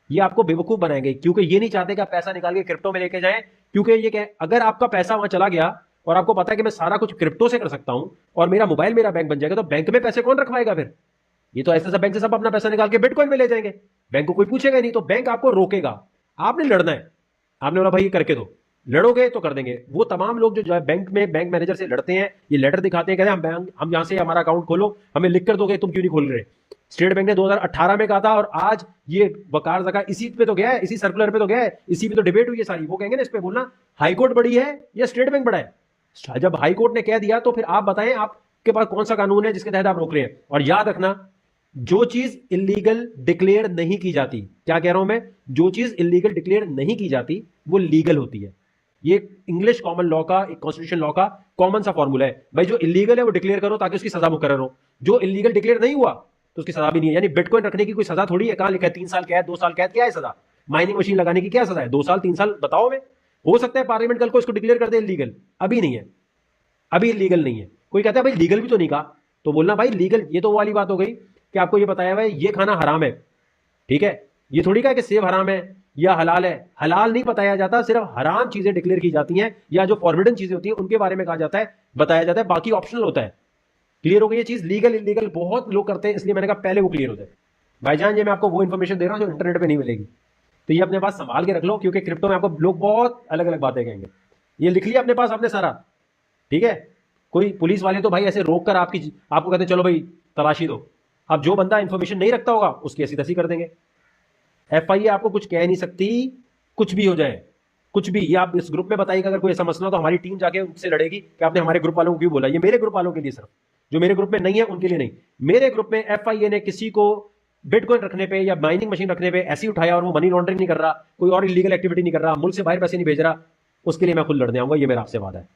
ये आपको बेवकूफ बनाएंगे क्योंकि ये नहीं चाहते कि आप पैसा निकाल के क्रिप्टो में लेके जाएं, क्योंकि ये क्या, अगर आपका पैसा वहां चला गया और आपको पता है कि मैं सारा कुछ क्रिप्टो से कर सकता हूं और मेरा मोबाइल मेरा बैंक बन जाएगा, तो बैंक में पैसे कौन रखवाएगा फिर? ये तो ऐसे सब बैंक से सब अपना पैसा निकाल के बिटकॉइन में ले जाएंगे, बैंक को कोई पूछेगा नहीं, तो बैंक आपको रोकेगा। आपने लड़ना है, आपने बोला भाई ये करके दो, लड़ोगे तो कर देंगे। वो तमाम लोग जो है बैंक में बैंक मैनेजर से लड़ते हैं, ये लेटर दिखाते हैं, कहते हैं हम यहां से हमारा अकाउंट खोलो, हमें लिख कर दोगे, तुम क्यों नहीं खोल रहे? स्टेट बैंक ने 2018 में कहा था और आज ये वकार ज़का इसी पे तो गया है, इसी सर्कुलर पे तो गया है, इसी पे तो डिबेट हुई है सारी। वो कहेंगे ना इस पे बोलना हाई कोर्ट बड़ी है या स्टेट बैंक बड़ा है। जब हाई कोर्ट ने कह दिया तो फिर आप बताएं आपके पास कौन सा कानून है जिसके तहत आप रोक रहे हैं। और याद रखना, जो चीज इलीगल डिक्लेयर नहीं की जाती, क्या कह रहा हूं मैं, जो चीज इलीगल डिक्लेयर नहीं की जाती वो लीगल होती है। ये इंग्लिश कॉमन लॉ का, कॉन्स्टिट्यूशन लॉ का कॉमन सा फॉर्मूला है भाई। जो इलीगल है वो डिक्लेयर करो ताकि उसकी सजा मुकर्रर हो, जो इलीगल डिक्लेयर नहीं हुआ तो उसकी सजा भी नहीं है। यानी बिटकॉइन रखने की कोई सजा थोड़ी है, कहां लिखा है 3 साल कैद 2 साल कैद, क्या है सजा? माइनिंग मशीन लगाने की क्या सजा है? 2 साल 3 साल बताओ। में हो सकता है पार्लियामेंट कल को इसको डिक्लेयर कर दे इलीगल, अभी नहीं है, अभी लीगल नहीं है। कोई कहता है भाई लीगल भी तो नहीं कहा, तो बोलना भाई लीगल, ये तो वाली बात हो गई कि आपको ये बताया हुआ है ये खाना हराम है, ठीक है। ये थोड़ी कहा कि सेब हराम है या हलाल है, हलाल नहीं बताया जाता, सिर्फ हराम चीजें डिक्लेयर की जाती हैं या जो फॉरबिडन चीजें होती हैं उनके बारे में कहा जाता है, बताया जाता है, बाकी ऑप्शनल होता है। क्लियर हो गई ये चीज? लीगल इलीगल बहुत लोग करते हैं, इसलिए मैंने कहा पहले वो क्लियर हो जाए। भाईजान ये मैं आपको वो इन्फॉर्मेशन दे रहा हूं जो इंटरनेट पे नहीं मिलेगी, तो ये अपने पास संभाल के रख लो, क्योंकि क्रिप्टो में आपको लोग बहुत अलग अलग बातें कहेंगे। ये लिख लिया अपने पास आपने सारा, ठीक है। कोई पुलिस वाले तो भाई ऐसे रोक कर आपको कहते हैं चलो भाई तलाशी दो। अब जो बंदा इंफॉर्मेशन नहीं रखता होगा उसकी ऐसी तैसी कर देंगे। FIA आपको कुछ कह नहीं सकती, कुछ भी हो जाए, कुछ भी। ये आप इस ग्रुप में बताइएगा अगर कोई ऐसा मसला हो तो हमारी टीम जाके उनसे लड़ेगी कि आपने हमारे ग्रुप वालों को क्यों बोला। ये मेरे ग्रुप वालों के लिए सिर्फ, जो मेरे ग्रुप में नहीं है उनके लिए नहीं। मेरे ग्रुप में FIA ने किसी को बिटकॉइन रखने पे या माइनिंग मशीन रखने पे ऐसे ही उठाया और वो मनी लॉन्ड्रिंग नहीं कर रहा, कोई और इलीगल एक्टिविटी नहीं कर रहा, मुल्क से बाहर पैसे नहीं भेज रहा, उसके लिए मैं खुद लड़ने आऊंगा। ये मेरा आपसे वादा है।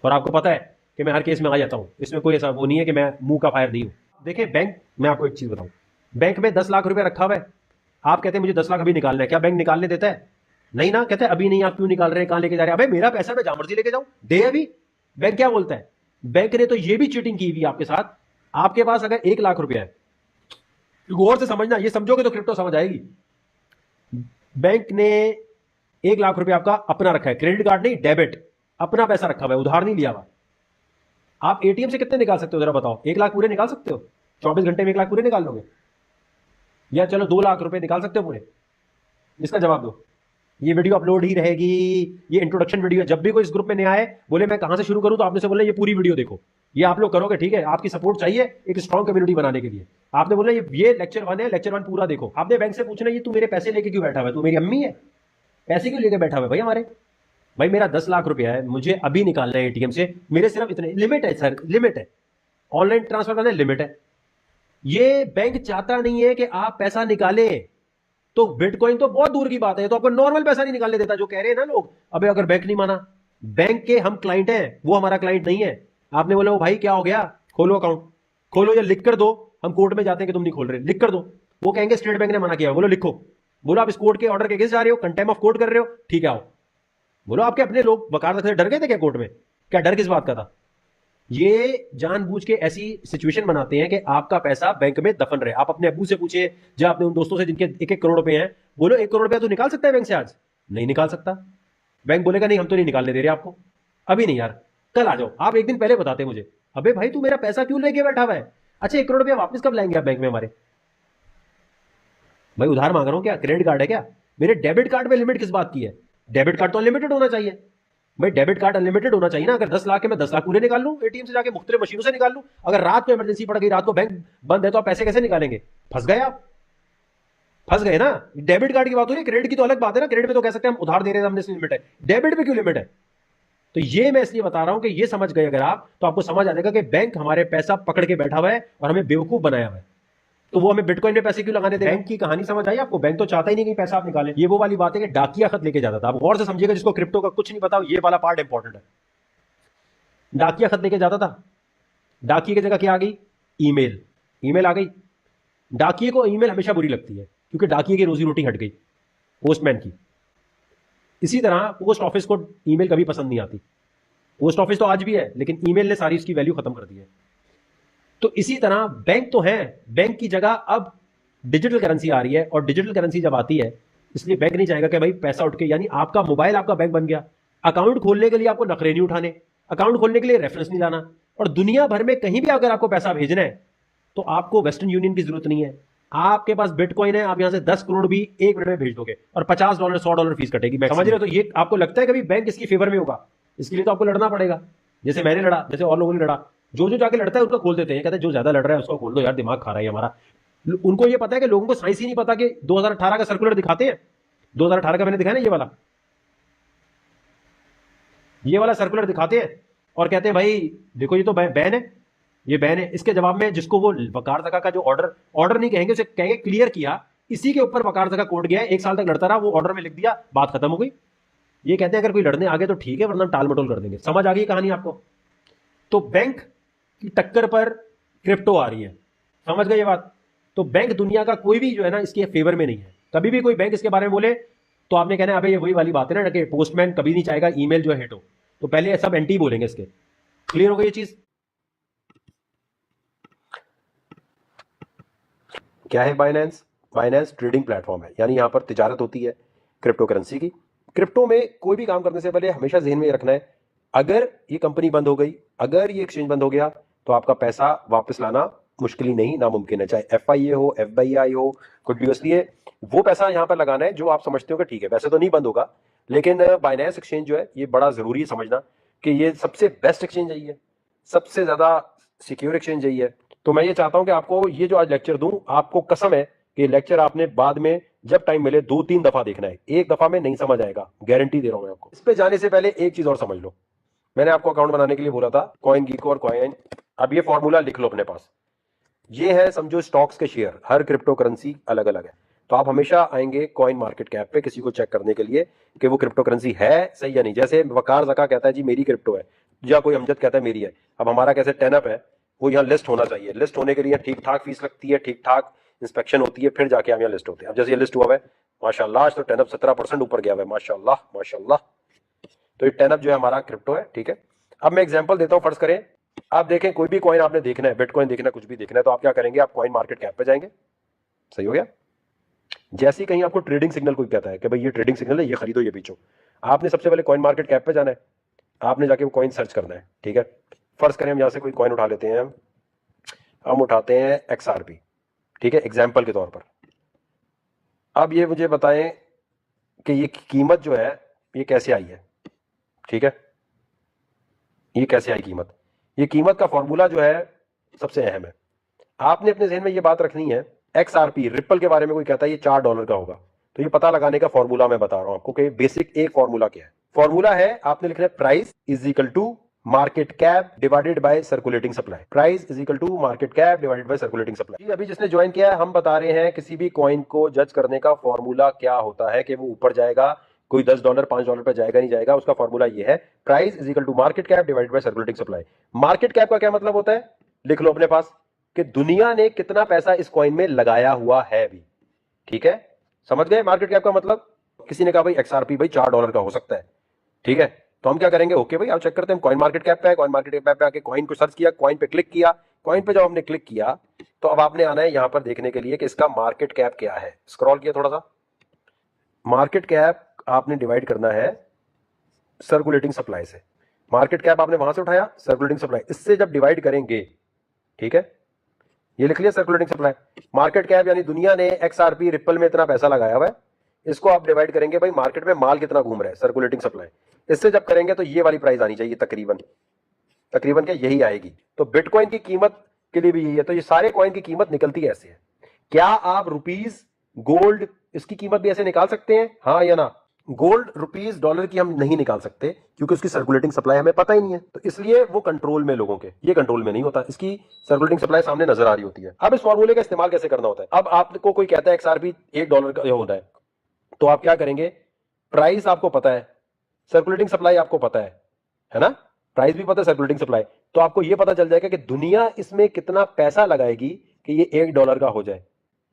और आपको पता है कि मैं हर केस में आ जाता हूं, इसमें कोई ऐसा वो नहीं है कि मैं मुंह का फायर नहीं हूं। देखिए बैंक, मैं आपको एक चीज बताऊं, बैंक में 10 लाख रुपए रखा हुआ है, आप कहते हैं मुझे 10 लाख अभी निकालना है, क्या बैंक निकालने देता है? नहीं ना, कहते हैं अभी नहीं, आप क्यों निकाल रहे हैं, कहां लेके जा रहे हैं? अबे मेरा पैसा मैं जहां मर्जी लेके जाऊं, दे अभी। बैंक क्या बोलता है? बैंक ने तो ये भी चीटिंग की हुई आपके साथ। आपके पास अगर 1 लाख रुपया है, गौर से समझना, ये समझोगे तो क्रिप्टो समझ आएगी। बैंक ने 1 लाख रुपया आपका अपना रखा है, क्रेडिट कार्ड नहीं, डेबिट, अपना पैसा रखा हुआ है, उधार नहीं लिया हुआ। आप ATM से कितने निकाल सकते हो जरा बताओ? 1 लाख पूरे निकाल सकते हो? 24 घंटे में 1 लाख पूरे निकाल लोगे? या चलो 2 लाख रुपए निकाल सकते हो पूरे? इसका जवाब दो। ये वीडियो अपलोड ही रहेगी, ये इंट्रोडक्शन वीडियो। जब भी कोई इस ग्रुप में नया आए, बोले मैं कहां से शुरू करूं, तो आपने से बोलना ये पूरी वीडियो देखो। ये आप लोग करोगे, ठीक है? आपकी सपोर्ट चाहिए एक स्ट्रॉन्ग कम्युनिटी बनाने के लिए। आपने बोला ये लेक्चर 1 है, लेक्चर 1 पूरा देखो। आपने बैंक से पूछना, ये तू मेरे पैसे लेके क्यों बैठा हुआ है? तू मेरी अम्मी है? पैसे क्यों लेके बैठा हुआ है भाई हमारे? भाई मेरा 10 लाख रुपया है, मुझे अभी निकालना है ATM से, मेरे सिर्फ इतने लिमिट है सर, लिमिट है। ऑनलाइन ट्रांसफर करना लिमिट है। ये बैंक चाहता नहीं है कि आप पैसा निकालें। तो बिटकॉइन तो बहुत दूर की बात है, तो आपको नॉर्मल पैसा नहीं निकालने देता। जो कह रहे हैं ना लोग, अबे अगर बैंक नहीं माना, बैंक के हम क्लाइंट हैं, वो हमारा क्लाइंट नहीं है। आपने बोला वो भाई क्या हो गया, खोलो अकाउंट, खोलो या लिख कर दो। हम कोर्ट में जाते हैं कि तुम नहीं खोल रहे, लिख कर दो। वो कहेंगे स्टेट बैंक ने मना किया, बोलो लिखो। बोलो आप इस कोर्ट के ऑर्डर के अगेंस्ट जा रहे हो, कंटेम्प्ट ऑफ कोर्ट कर रहे हो, ठीक है आओ। बोलो आपके अपने लोग वकालत से डर गए थे क्या कोर्ट में? क्या डर किस बात का था? ये जानबूझ के ऐसी सिचुएशन बनाते हैं कि आपका पैसा बैंक में दफन रहे। आप अपने अब्बू से पूछे, जब अपने उन दोस्तों से जिनके 1-1 करोड़ रुपए हैं, बोलो 1 करोड़ रुपया तो निकाल सकता है बैंक से आज? नहीं निकाल सकता। बैंक बोलेगा नहीं हम तो नहीं निकालने दे रहे आपको, अभी नहीं यार, कल आ जाओ। आप एक दिन पहले बताते मुझे, अबे भाई तू मेरा पैसा क्यों लेके बैठा हुआ है? अच्छा 1 करोड़ रुपया वापस कब लाएंगे आप बैंक में हमारे? भाई उधार मांग रहा हूं क्या? क्रेडिट कार्ड है क्या? मेरे डेबिट कार्ड में लिमिट किस बात की है? डेबिट कार्ड तो अनलिमिटेड होना चाहिए भाई। डेबिट कार्ड अनलिमिटेड होना चाहिए ना। अगर 10 लाख है, मैं 10 लाख पूरे निकाल लूं, ATM से जाके मुख्तलिफ मशीनों से निकाल लूं। अगर रात को इमरजेंसी पड़ गई, रात को बैंक बंद है, तो आप पैसे कैसे निकालेंगे? फंस गए आप, फंस गए ना। डेबिट कार्ड की बात हो रही है, क्रेडिट की तो अलग बात है ना। क्रेडिट पे तो कह सकते हैं हम उधार दे रहे हैं, हमने लिमिट है। डेबिट पे क्यों लिमिट है? तो ये मैं इसलिए बता रहा हूं कि ये समझ गए अगर आप, तो आपको समझ आ जाएगा कि बैंक हमारे पैसा पकड़ के बैठा हुआ है और हमें बेवकूफ बनाया हुआ है। तो वो हमें बिटकॉइन में पैसे क्यों लगाने दे? बैंक की कहानी समझ आई आपको? बैंक तो चाहता ही नहीं कि पैसा आप निकालें। ये वो वाली बात है कि डाकिया खत लेके जाता था। आप गौर से समझिएगा, जिसको क्रिप्टो का कुछ नहीं पता, ये वाला पार्ट इंपॉर्टेंट है। डाकिया खत लेके जाता था, डाकिए की जगह क्या आ गई? ईमेल। ईमेल आ गई। डाकिए को ईमेल हमेशा बुरी लगती है, क्योंकि डाकिए की रोजी रोटी हट गई पोस्टमैन की। इसी तरह पोस्ट ऑफिस को ईमेल कभी पसंद नहीं आती। पोस्ट ऑफिस तो आज भी है, लेकिन ईमेल ने सारी उसकी वैल्यू खत्म कर दी है। तो इसी तरह बैंक तो है, बैंक की जगह अब डिजिटल करेंसी आ रही है, और डिजिटल करेंसी जब आती है, इसलिए बैंक नहीं चाहेगा कि भाई पैसा उठ के, यानी आपका मोबाइल आपका बैंक बन गया। अकाउंट खोलने के लिए आपको नखरे नहीं उठाने, अकाउंट खोलने के लिए रेफरेंस नहीं जाना, और दुनिया भर में कहीं भी अगर आपको पैसा भेजना है तो आपको वेस्टर्न यूनियन की जरूरत नहीं है। आपके पास बिटकॉइन है, आप यहां से 10 करोड़ भी 1 मिनट में भेज दोगे, और $50 $100 फीस कटेगी। समझ रहे हो? तो ये आपको लगता है कभी बैंक इसकी फेवर में होगा? इसके लिए तो आपको लड़ना पड़ेगा, जैसे मैंने लड़ा, जैसे और लोगों ने लड़ा। जो जाके लड़ता है उसको खोल देते हैं, कहते हैं जो ज्यादा लड़ रहा है उसको खोल दो यार, दिमाग खा रहा है हमारा। उनको ये पता है कि लोगों को साइंस ही नहीं पता कि 2018 का सर्कुलर दिखाते हैं। 2018 का मैंने दिखाया ना, ये वाला सर्कुलर दिखाते हैं और कहते हैं भाई देखो ये तो बैन है, ये बैन है। इसके जवाब में जिसको वो वकार ज़का का जो ऑर्डर नहीं कहेंगे, उसे कहेंगे क्लियर किया, इसी के ऊपर वकार ज़का कोर्ट गया, 1 साल तक लड़ता रहा, वो ऑर्डर में लिख दिया, बात खत्म हो गई। ये कहते हैं अगर कोई लड़ने आ गए तो ठीक है, वरना टाल मटोल कर देंगे। समझ आ गई कहानी आपको? तो बैंक की टक्कर पर क्रिप्टो आ रही है, समझ गए ये बात? तो बैंक दुनिया का कोई भी जो है ना इसके फेवर में नहीं है। कभी भी कोई बैंक इसके बारे में बोले तो आपने कहना है अबे ये वही वाली बात है ना कि पोस्टमैन कभी नहीं चाहेगा ईमेल जो है हिट हो, तो पहले सब एंटी बोलेंगे इसके। क्लियर हो गई ये चीज? क्या है बाइनेंस? बाइनेंस ट्रेडिंग प्लेटफॉर्म है, यानी यहां पर तिजारत होती है क्रिप्टो करेंसी की। क्रिप्टो में कोई भी काम करने से पहले हमेशा ज़हन में रखना है, अगर ये कंपनी बंद हो गई, अगर ये एक्सचेंज बंद हो गया, तो आपका पैसा वापस लाना मुश्किल ही नहीं, नामुमकिन है। चाहे FIA हो, FBI हो, कुछ भी हो। इसलिए वो पैसा यहां पर लगाना है जो आप समझते हो कि ठीक है, वैसे तो नहीं बंद होगा, लेकिन बाइनेंस एक्सचेंज जो है ये बड़ा जरूरी है समझना कि ये सबसे बेस्ट एक्सचेंज है, ये सबसे ज्यादा सिक्योर एक्सचेंज है। तो मैं ये चाहता हूं कि आपको ये जो आज लेक्चर दूं, आपको कसम है कि लेक्चर आपने बाद में जब टाइम मिले 2-3 दफा देखना है, एक दफा में नहीं समझ आएगा, गारंटी दे रहा हूं मैं आपको। इस पे जाने से पहले एक चीज और समझ लो, मैंने आपको अकाउंट बनाने के लिए बोला था कॉइन गीको और कॉइन। अब ये फॉर्मूला लिख लो अपने पास। ये है समझो स्टॉक्स के शेयर, हर क्रिप्टो करेंसी अलग अलग है। तो आप हमेशा आएंगे कॉइन मार्केट कैप पे किसी को चेक करने के लिए कि वो क्रिप्टो करेंसी है सही या नहीं। जैसे वकार जका कहता है जी मेरी क्रिप्टो है, या कोई अमजद कहता है मेरी है। अब हमारा कैसे टेनअप है, वो यहाँ लिस्ट होना चाहिए। लिस्ट होने के लिए ठीक ठाक फीस लगती है, ठीक ठाक इंस्पेक्शन होती है, फिर जाके हम यहाँ लिस्ट होते हैं। अब जैसे ये लिस्ट हुआ है माशाल्लाह, आज तो टेनअप 17% ऊपर गया हुआ है, माशाल्लाह माशाल्लाह। तो ये टेनअप जो है हमारा क्रिप्टो है, ठीक है। अब मैं एग्जांपल देता हूं, फर्ज करें आप देखें कोई भी कॉइन आपने देखना है, बिटकॉइन देखना है, कुछ भी देखना है, तो आप क्या करेंगे, आप कॉइन मार्केट कैप पे जाएंगे। सही हो गया। जैसे ही कहीं आपको ट्रेडिंग सिग्नल कोई कहता है कि भाई ये ट्रेडिंग सिग्नल है, ये खरीदो ये बेचो, आपने सबसे पहले कॉइन मार्केट कैप पे जाना है, आपने जाके वो कॉइन सर्च करना है, ठीक है। फर्ज करें हम यहां से कोई कॉइन उठा लेते हैं, हम उठाते हैं XRP, ठीक है, एग्जाम्पल के तौर पर। अब ये मुझे बताएं कि ये कीमत जो है ये कैसे आई है, ठीक है, ये कैसे आई कीमत। ये कीमत का फॉर्मूला जो है सबसे अहम है, आपने अपने जहन में ये बात रखनी है। XRP रिपल के बारे में कोई कहता है ये $4 का होगा, तो ये पता लगाने का फॉर्मूला मैं बता रहा हूं आपको कि बेसिक एक फॉर्मूला क्या है। फॉर्मूला है, आपने लिखना है price is equal to market cap divided by circulating supply. Price is equal to market cap divided by circulating supply. अभी जिसने ज्वाइन किया है, हम बता रहे हैं किसी भी कॉइन को जज करने का फॉर्मूला क्या होता है कि वो ऊपर जाएगा, कोई $10 $5 पे जाएगा नहीं जाएगा, उसका फॉर्मूला ये है, price is equal to market cap divided by circulating supply. Market cap का क्या मतलब होता है, लिख लो अपने पास कि दुनिया ने कितना पैसा इस कॉइन में लगाया हुआ है अभी, ठीक है। समझ गए मार्केट कैप का मतलब। किसी ने कहा भाई XRP भाई $4 का हो सकता है, ठीक है, तो हम क्या करेंगे, ओके भाई आप चेक करते हैं कॉइन मार्केट कैप पे है, कॉइन मार्केट कैप पे आके कॉइन को सर्च किया, कॉइन पे क्लिक किया। कॉइन पे जब हमने क्लिक किया तो अब आपने आना है यहां पर देखने के लिए कि इसका मार्केट कैप क्या है। स्क्रॉल किया थोड़ा सा, मार्केट कैप आपने डिवाइड करना है सर्कुलेटिंग सप्लाई से। मार्केट कैप आपने वहां से उठाया, सर्कुलेटिंग सप्लाई, इससे जब डिवाइड करेंगे, ठीक है, ये लिख लिया सर्कुलेटिंग सप्लाई। मार्केट कैप यानी दुनिया ने XRP रिपल में इतना पैसा लगाया हुआ है, इसको आप डिवाइड करेंगे भाई मार्केट में माल कितना घूम रहा है, सर्कुलेटिंग सप्लाई। इससे जब करेंगे तो ये वाली प्राइस आनी चाहिए, तकरीबन तकरीबन क्या यही आएगी। तो बिटकॉइन की कीमत के लिए भी यही है। तो ये सारे कॉइन की कीमत निकलती ऐसे है। क्या आप रुपीस गोल्ड इसकी कीमत भी ऐसे निकाल सकते हैं, हाँ या ना। गोल्ड रुपीस डॉलर की हम नहीं निकाल सकते क्योंकि उसकी सर्कुलेटिंग सप्लाई हमें पता ही नहीं है, तो इसलिए वो कंट्रोल में लोगों के, ये कंट्रोल में नहीं होता, इसकी सर्कुलेटिंग सप्लाई सामने नजर आ रही होती है। अब इस फॉर्मूले का इस्तेमाल कैसे करना होता है। अब आपको कोई कहता है XRP $1 का होता है, तो आप क्या करेंगे, प्राइस आपको पता है, सर्कुलेटिंग सप्लाई आपको पता है ना, प्राइस भी पता है, सर्कुलेटिंग सप्लाई, तो आपको यह पता चल जाएगा कि दुनिया इसमें कितना पैसा लगाएगी कि ये $1 का हो जाए।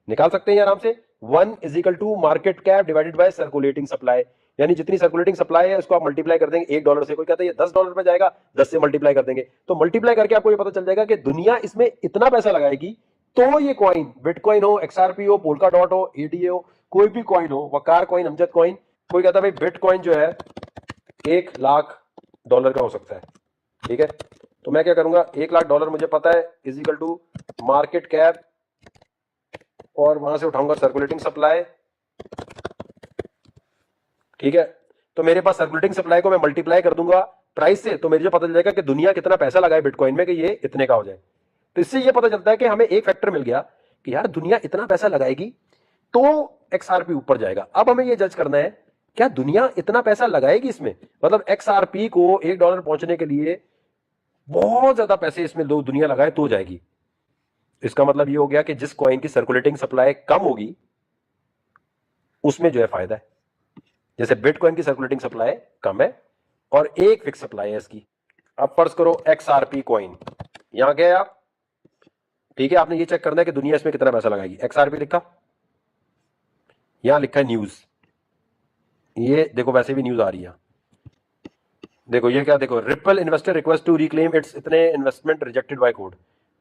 निकाल सकते हैं आराम से। 1 is equal to market cap divided by circulating supply, यानी जितनी सर्कुलेटिंग सप्लाई है उसको आप मल्टीप्लाई कर देंगे $1 से। कोई कहता है ये $10 पे जाएगा, 10 से मल्टीप्लाई कर देंगे, तो मल्टीप्लाई करके आपको ये पता चल जाएगा कि दुनिया इसमें इतना पैसा लगाएगी। तो ये कॉइन, बिटकॉइन हो, XRP हो, पोल्का डॉट हो, ADA हो, कोई भी कॉइन हो, वकार कॉइन, अमजद कॉइन, कोई कहता है भाई बिटकॉइन जो है $1,00,000 का हो सकता है, ठीक है। तो मैं क्या करूंगा, $1,00,000 मुझे पता है is equal to market cap, और वहां से उठाऊंगा सर्कुलेटिंग सप्लाई, ठीक है। तो मेरे पास सर्कुलेटिंग सप्लाई को मैं मल्टीप्लाई कर दूंगा प्राइस से, तो मुझे पता चल जाएगा कि दुनिया कितना पैसा लगाए बिटकॉइन में कि ये इतने का हो जाए। तो इससे ये पता चलता है कि हमें एक फैक्टर मिल गया कि यार दुनिया इतना पैसा लगाएगी तो XRP ऊपर जाएगा। अब हमें ये जज करना है क्या दुनिया इतना पैसा लगाएगी इसमें, मतलब XRP को $1 पहुंचने के लिए बहुत ज्यादा पैसे इसमें लोग दुनिया लगाए तो जाएगी। इसका मतलब ये हो गया कि जिस कॉइन की सर्कुलेटिंग सप्लाई कम होगी उसमें जो है फायदा है। जैसे बिटकॉइन की सर्कुलेटिंग सप्लाई कम है और एक फिक्स सप्लाई है इसकी। अब फर्ज करो XRP कॉइन, यहां गए आप, ठीक है, आपने ये चेक करना है कि दुनिया इसमें कितना पैसा लगाएगी। XRP लिखा, यहां लिखा है न्यूज, ये देखो वैसे भी न्यूज आ रही है, देखो ये क्या, देखो Ripple investor request to reclaim its इतने इन्वेस्टमेंट रिजेक्टेड बाय कोड।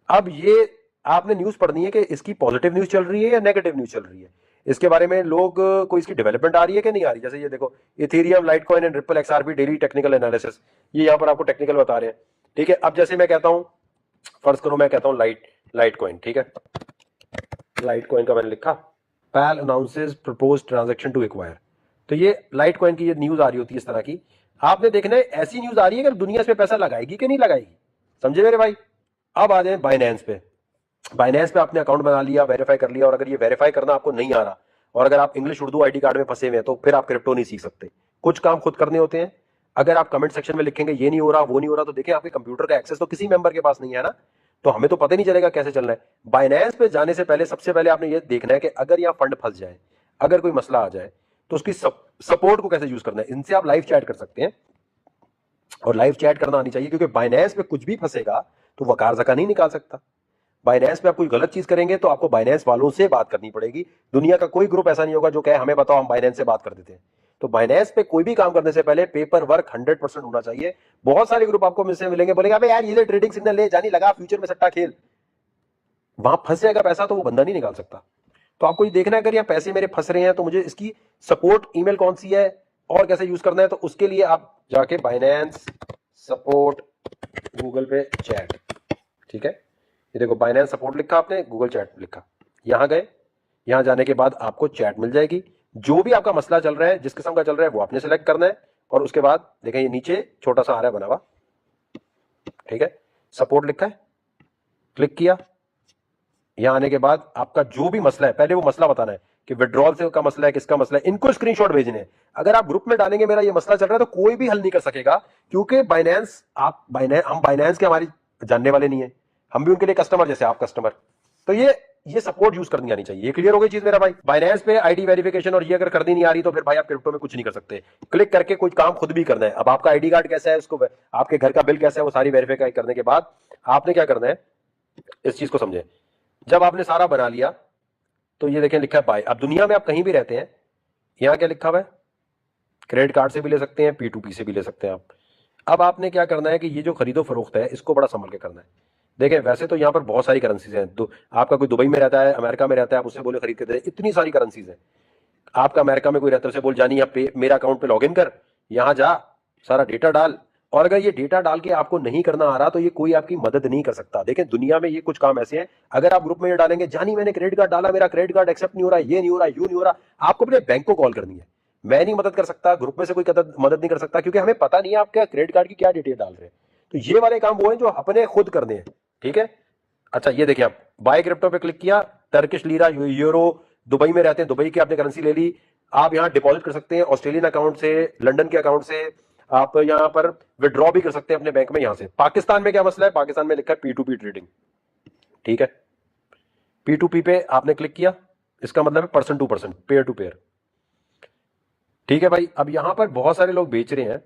अब ये आपने न्यूज पढ़नी है कि इसकी पॉजिटिव न्यूज चल रही है या नेगेटिव न्यूज चल रही है, इसके बारे में लोग कोई इसकी डेवलपमेंट आ रही है कि नहीं आ रही। जैसे ये देखो Ethereum, Litecoin and ripple XRP daily technical analysis, ये यहां पर आपको टेक्निकल बता रहे हैं, ठीक है। अब जैसे मैं कहता हूं, फर्ज करो मैं कहता हूं लाइटकॉइन, ठीक है, लाइटकॉइन का मैंने लिखा PayPal announces proposed transaction to acquire, तो ये लाइटकॉइन की ये न्यूज आ रही होती है इस तरह की। आपने देखना है ऐसी न्यूज आ रही है कि दुनिया इसमें पैसा लगाएगी कि नहीं लगाएगी, समझे मेरे भाई। अब आ जाए बाइनेंस पे, बाइनेंस पे आपने अकाउंट बना लिया, वेरीफाई कर लिया, और अगर ये वेरीफाई करना आपको नहीं आ रहा और अगर आप इंग्लिश उर्दू आईडी कार्ड में फंसे हुए हैं तो फिर आप क्रिप्टो नहीं सीख सकते। कुछ काम खुद करने होते हैं। अगर आप कमेंट सेक्शन में लिखेंगे ये नहीं हो रहा वो नहीं हो रहा, तो देखिए आपके कंप्यूटर का एक्सेस तो किसी मेंबर के पास नहीं है ना, तो हमें तो पता ही नहीं चलेगा कैसे चलना है। बाइनेंस पे जाने से पहले सबसे पहले आपने ये देखना है कि अगर यहाँ फंड फंस जाए, अगर कोई मसला आ जाए, तो उसकी सपोर्ट को कैसे यूज करना है। इनसे आप लाइव चैट कर सकते हैं, और लाइव चैट करना आनी चाहिए, क्योंकि बाइनेंस पे कुछ भी फंसेगा तो वकार जका नहीं निकाल सकता। बाइनेंस पे आप कोई गलत चीज करेंगे तो आपको बाइनेंस वालों से बात करनी पड़ेगी। दुनिया का कोई ग्रुप ऐसा नहीं होगा जो कहे हमें बताओ हम बाइनेंस से बात कर देते हैं। तो बाइनेंस पे कोई भी काम करने से पहले पेपर वर्क 100% होना चाहिए। बहुत सारे ग्रुप आपको मुझसे मिलेंगे, बोलेंगे अबे यार ये ट्रेडिंग सिग्नल ले, जानी लगा फ्यूचर में सट्टा खेल, वहां फंस जाएगा पैसा तो वो बंदा नहीं निकाल सकता। तो आपको ये देखना है अगर यहाँ पैसे मेरे फंस रहे हैं तो मुझे इसकी सपोर्ट ईमेल कौन सी है और कैसे यूज करना है, तो उसके लिए आप जाके बाइनेंस सपोर्ट गूगल पे चैट, ठीक है, ये देखो बाइनेंस सपोर्ट लिखा आपने, गूगल चैट लिखा, यहां गए, यहां जाने के बाद आपको चैट मिल जाएगी। जो भी आपका मसला चल रहा है, जिस किस्म का चल रहा है वो आपने सेलेक्ट करना है, और उसके बाद देखें ये नीचे छोटा सा आ रहा है बना हुआ, ठीक है, सपोर्ट लिखा है, क्लिक किया। यहां आने के बाद आपका जो भी मसला है पहले वो मसला बताना है कि विड्रॉल से का मसला है, किसका मसला है, इनको स्क्रीनशॉट भेजने हैं। अगर आप ग्रुप में डालेंगे मेरा ये मसला चल रहा है तो कोई भी हल नहीं कर सकेगा, क्योंकि बाइनेंस हम बाइनेंस के हमारी जानने वाले नहीं है, हम भी उनके लिए कस्टमर जैसे आप कस्टमर। तो ये सपोर्ट यूज करनी आनी चाहिए। ये क्लियर हो गई चीज मेरा भाई। बाइनेंस पे आईडी वेरिफिकेशन और ये अगर करनी नहीं आ रही तो फिर भाई आप क्रिप्टो में कुछ नहीं कर सकते। क्लिक करके कुछ काम खुद भी करना है। अब आपका आईडी कार्ड कैसा है, उसको आपके घर का बिल कैसा है, वो सारी वेरीफाई करने के बाद आपने क्या करना है, इस चीज को समझे। जब आपने सारा बना लिया तो ये देखें लिखा है बाय। अब दुनिया में आप कहीं भी रहते हैं, यहां क्या लिखा हुआ है, क्रेडिट कार्ड से भी ले सकते हैं, P2P से भी ले सकते हैं आप। अब आपने क्या करना है कि ये जो खरीदो फरोख्त है इसको बड़ा संभल के करना है। देखें वैसे तो यहाँ पर बहुत सारी करेंसीज हैं, आपका कोई दुबई में रहता है, अमेरिका में रहता है, आप उससे बोले खरीद के दे, इतनी सारी करेंसीज है। आपका अमेरिका में कोई रहता है, उसे बोल जानी आप मेरा अकाउंट पे लॉगिन कर, यहां जा, सारा डेटा डाल, और अगर ये डेटा डाल के आपको नहीं करना आ रहा तो ये कोई आपकी मदद नहीं कर सकता। देखें दुनिया में ये कुछ काम ऐसे हैं, अगर आप ग्रुप में ये डालेंगे जानी मैंने क्रेडिट कार्ड डाला, मेरा क्रेडिट कार्ड एक्सेप्ट नहीं हो रहा, ये नहीं हो रहा, यू नहीं हो रहा, आपको अपने बैंक को कॉल करनी है। मैं नहीं मदद कर सकता, ग्रुप में से कोई मदद नहीं कर सकता, क्योंकि हमें पता नहीं है आप क्या क्रेडिट कार्ड की क्या डिटेल डाल रहे हैं। तो ये वाले काम वो है जो अपने खुद करने हैं, ठीक है। अच्छा ये देखिए आप बाय क्रिप्टो पे क्लिक किया, टर्किश लीरा, यूरो, दुबई में रहते हैं, दुबई की आपने करेंसी ले ली, आप यहां डिपॉजिट कर सकते हैं ऑस्ट्रेलियन अकाउंट से, लंदन के अकाउंट से, आप यहां पर विड्रॉ भी कर सकते हैं अपने बैंक में यहां से। पाकिस्तान में क्या मसला है, पाकिस्तान में लिखा है P2P ट्रेडिंग, ठीक है, P2P पे आपने क्लिक किया, इसका मतलब है person to person, pair to pair, ठीक है भाई। अब यहां पर बहुत सारे लोग बेच रहे हैं,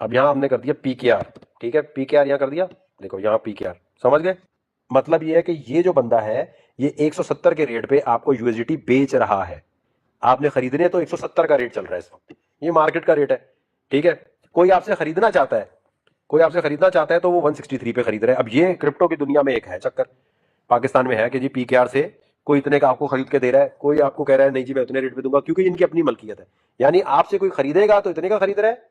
अब यहां हमने कर दिया PKR, ठीक है, PKR यहां कर दिया, देखो यहां PKR, समझ गए। मतलब ये है कि ये जो बंदा है ये 170 के रेट पे आपको USDT बेच रहा है, आपने खरीदने तो 170 का रेट चल रहा है इस वक्त, ये मार्केट का रेट है, ठीक है। कोई आपसे खरीदना चाहता है, कोई आपसे खरीदना चाहता है तो वो 163 पे खरीद रहे हैं। अब ये क्रिप्टो की दुनिया में एक है चक्कर, पाकिस्तान में है कि जी PKR से कोई इतने का आपको खरीद के दे रहा है, कोई आपको कह रहा है नहीं जी मैं उतने रेट पे दूंगा, क्योंकि इनकी अपनी मलकियत है। यानी आपसे कोई खरीदेगा तो इतने का खरीद रहा है,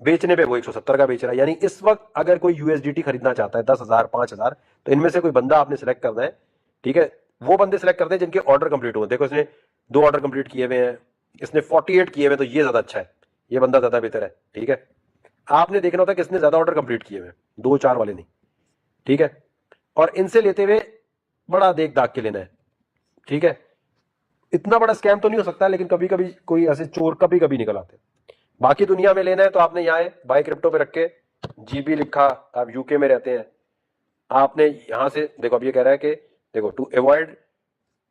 बेचने पे वो 170 का बेच रहा है। यानी इस वक्त अगर कोई USDT खरीदना चाहता है 10,000 5,000, तो इनमें से कोई बंदा आपने सिलेक्ट करना है, ठीक है। वो बंदे सिलेक्ट करते हैं जिनके ऑर्डर कंप्लीट हुए। देखो इसने 2 ऑर्डर कंप्लीट किए हुए हैं, इसने 48 किए हुए, तो ये ज्यादा अच्छा है, ये बंदा ज्यादा बेहतर है, ठीक है। आपने देखना होता है किसने ज्यादा ऑर्डर कंप्लीट किए हुए, 2-4 वाले नहीं, ठीक है। और इनसे लेते हुए बड़ा देख दाग के लेना है, ठीक है। इतना बड़ा स्कैम तो नहीं हो सकता, लेकिन कभी कभी कोई ऐसे चोर कभी कभी निकल आते हैं। बाकी दुनिया में लेना है तो आपने यहाँ बाय क्रिप्टो पे रख के GB लिखा, आप यूके में रहते हैं, आपने यहां से देखो, अब ये कह रहा है कि देखो to avoid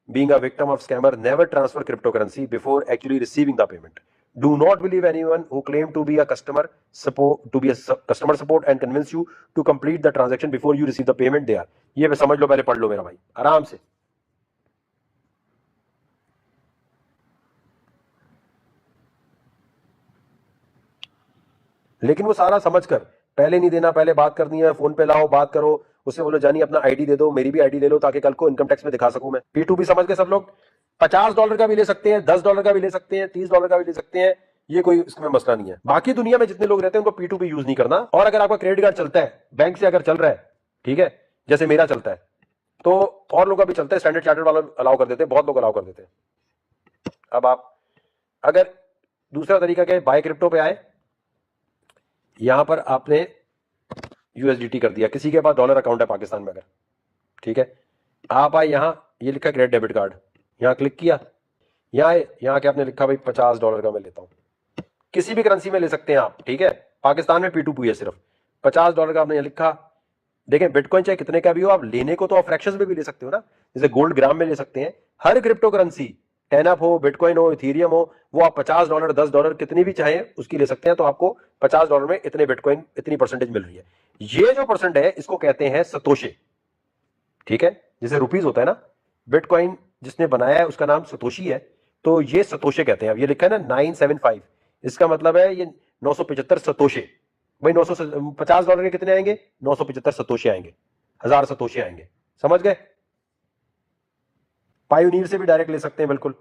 being a victim of scammer, never transfer cryptocurrency before actually receiving the payment. Do not believe anyone who claim to be a customer support and convince you to complete the transaction before you receive the payment they are. ये समझ लो, पहले पढ़ लो मेरा भाई आराम से। लेकिन वो सारा समझकर, पहले नहीं देना, पहले बात करनी है, फोन पे लाओ बात करो, उससे बोलो जानी अपना आईडी दे दो, मेरी भी आईडी ले लो ताकि कल को इनकम टैक्स में दिखा सकूं मैं। P2P समझ के सब लोग $50 का भी ले सकते हैं, $10 का भी ले सकते हैं, $30 का भी ले सकते हैं, ये कोई इसमें मसला नहीं है। बाकी दुनिया में जितने लोग रहते हैं उनको P2P यूज नहीं करना। और अगर आपका क्रेडिट कार्ड चलता है बैंक से, अगर चल रहा है, ठीक है, जैसे मेरा चलता है, तो और लोगों का भी चलता है, स्टैंडर्ड चार्टर्ड वाला अलाउ कर देते हैं, बहुत लोग अलाउ कर देते हैं। अब आप अगर दूसरा तरीका क्या है, बाय क्रिप्टो पे आए, यहां पर आपने USDT कर दिया, किसी के पास डॉलर अकाउंट है पाकिस्तान में अगर, ठीक है, आप आए यहाँ, ये लिखा क्रेडिट डेबिट कार्ड, यहाँ क्लिक किया, यहाँ के आपने लिखा भाई $50 का मैं लेता हूँ। किसी भी करेंसी में ले सकते हैं आप, ठीक है। पाकिस्तान में P2P है सिर्फ। $50 का आपने यहाँ लिखा। देखें बिटकॉइन चाहे कितने का भी हो, आप लेने को तो आप फ्रैक्शंस में भी ले सकते हो ना, जैसे गोल्ड ग्राम में ले सकते हैं। हर क्रिप्टो करेंसी, टेनअप हो, बिटकॉइन हो, इथेरियम हो, वो आप $50 $10 कितनी भी चाहे उसकी ले सकते हैं। तो आपको $50 में इतने बिटकॉइन, इतनी परसेंटेज मिल रही है। ये जो परसेंट है इसको कहते हैं सतोशे, ठीक है। जैसे रुपीज होता है ना, बिटकॉइन जिसने बनाया है उसका नाम सतोशी है, तो ये सतोशे कहते हैं। अब ये लिखा है ना 975, इसका मतलब है ये 975 सतोशे। भाई $50 के कितने आएंगे? 975 सतोशे आएंगे, 1000 सतोशे आएंगे। समझ गए? पायोनियर से भी डायरेक्ट ले सकते हैं, बिल्कुल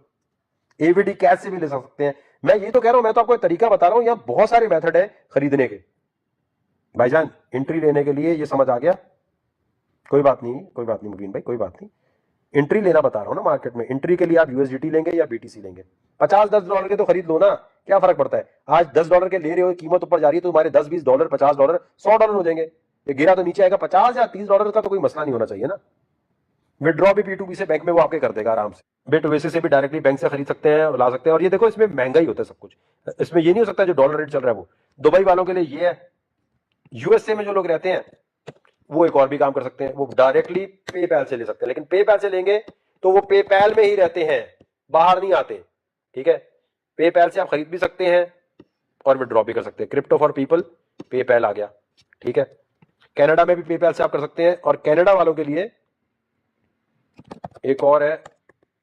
एवीडी कैश से भी ले सकते हैं। मैं ये तो कह रहा हूं, मैं तो आपको एक तरीका बता रहा हूं, यहां बहुत सारे मेथड है खरीदने के। भाईजान एंट्री लेने के लिए ये समझ आ गया? कोई बात नहीं, कोई बात नहीं मुबीन भाई, कोई बात नहीं। एंट्री लेना बता रहा हूं ना मार्केट में। एंट्री के लिए आप यूएसडीटी लेंगे या बीटीसी लेंगे? $50-10 के तो खरीद लो ना, क्या फर्क पड़ता है। आज $10 के ले रहे हो, कीमत ऊपर जा रही है, तो तुम्हारे $10-20 $50 $100 हो जाएंगे। ये गिरा तो नीचे आएगा। 50 या $30 का तो कोई मसला नहीं होना चाहिए ना। विड्रॉ भी P2P से बैंक में वो आपके कर देगा आराम से। बिट वैसे से भी डायरेक्टली बैंक से खरीद सकते हैं, ला सकते हैं। और ये देखो इसमें महंगा ही होता है सब कुछ, इसमें ये नहीं हो सकता जो डॉलर रेट चल रहा है वो। दुबई वालों के लिए ये है। यूएसए में जो लोग रहते हैं वो एक और भी काम कर सकते हैं, वो डायरेक्टली पेपैल से ले सकते हैं। लेकिन पेपैल से लेंगे तो वो पेपैल में ही रहते हैं, बाहर नहीं आते, ठीक है। पेपैल से आप खरीद भी सकते हैं और विड्रॉ भी कर सकते हैं। क्रिप्टो फॉर पीपल पेपैल आ गया, ठीक है। कनाडा में भी पेपैल से आप कर सकते हैं। और कनाडा वालों के लिए एक और है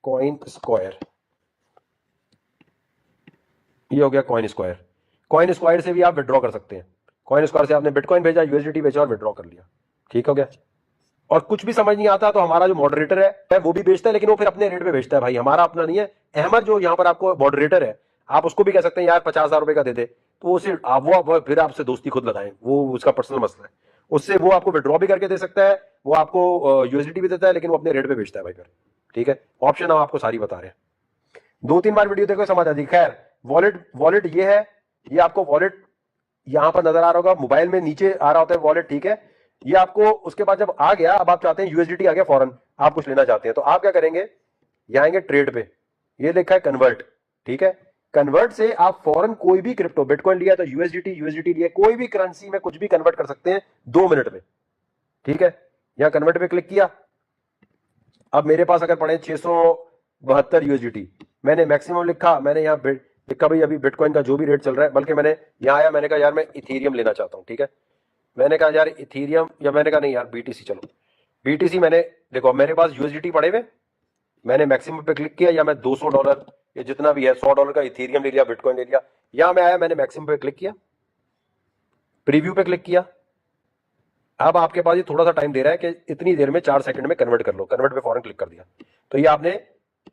कॉइन स्क्वायर, ये हो गया कॉइन स्क्वायर। कॉइन स्क्वायर से भी आप विड्रॉ कर सकते हैं। कॉइन स्क्वायर से आपने बिटकॉइन भेजा, यूएसडीटी भेजा और विड्रॉ कर लिया, ठीक हो गया। और कुछ भी समझ नहीं आता तो हमारा जो मॉडरेटर है वो भी बेचता है, लेकिन वो फिर अपने रेट पे बेचता है भाई, हमारा अपना नहीं है। अहमद जो यहाँ पर आपको मॉडरेटर है, आप उसको भी कह सकते हैं यार $50,000 का दे दे, तो उसे वो फिर आपसे दोस्ती खुद लगाएं, वो उसका पर्सनल मसला है। उससे वो आपको विड्रॉ भी करके दे सकता है, वो आपको यूएसडीटी भी देता है, लेकिन वो अपने रेट पे बेचता है भाई फिर, ठीक है। ऑप्शन हम आपको सारी बता रहे हैं। 2-3 बार वीडियो देखो समझ आ जाएगी। खैर वॉलेट ये है, ये आपको वॉलेट यहां पर नजर आ रहा होगा, मोबाइल में नीचे आ रहा होता है वॉलेट, ठीक है। ये आपको उसके बाद जब आ गया, अब आप चाहते हैं यूएसडीटी आ गया फौरन, आप कुछ लेना चाहते हैं, तो आप क्या करेंगे, यहाँ आएंगे ट्रेड पे, ये लिखा है कन्वर्ट, ठीक है। कन्वर्ट से आप फौरन कोई भी क्रिप्टो, बिटकॉइन लिया तो यूएसडीटी लिया, कोई भी करेंसी में कुछ भी कन्वर्ट कर सकते हैं 2 मिनट में, ठीक है। यहाँ कन्वर्ट पे क्लिक किया। अब मेरे पास अगर पड़े 672 यूएसडीटी, मैंने मैक्सिमम लिखा, मैंने यहाँ लिखा भाई अभी बिटकॉइन का जो भी रेट चल रहा है, बल्कि मैंने यहाँ आया, मैंने कहा यार मैं इथेरियम लेना चाहता हूँ, ठीक है। मैंने कहा यार इथेरियम, या मैंने कहा नहीं यार बीटीसी, चलो बीटीसी। मैंने देखो मेरे पास यूएसडीटी पड़े हुए, मैंने मैक्सिमम पे क्लिक किया, या मैं $200 या जितना भी है $100 का इथेरियम ले लिया, बिटकॉइन ले लिया। यहां मैं आया, मैंने मैक्सिमम पे क्लिक किया, प्रीव्यू पे क्लिक किया। अब आपके पास ये थोड़ा सा टाइम दे रहा है कि इतनी देर में 4 सेकंड में कन्वर्ट कर लो। कन्वर्ट पे फौरन क्लिक कर दिया, तो ये आपने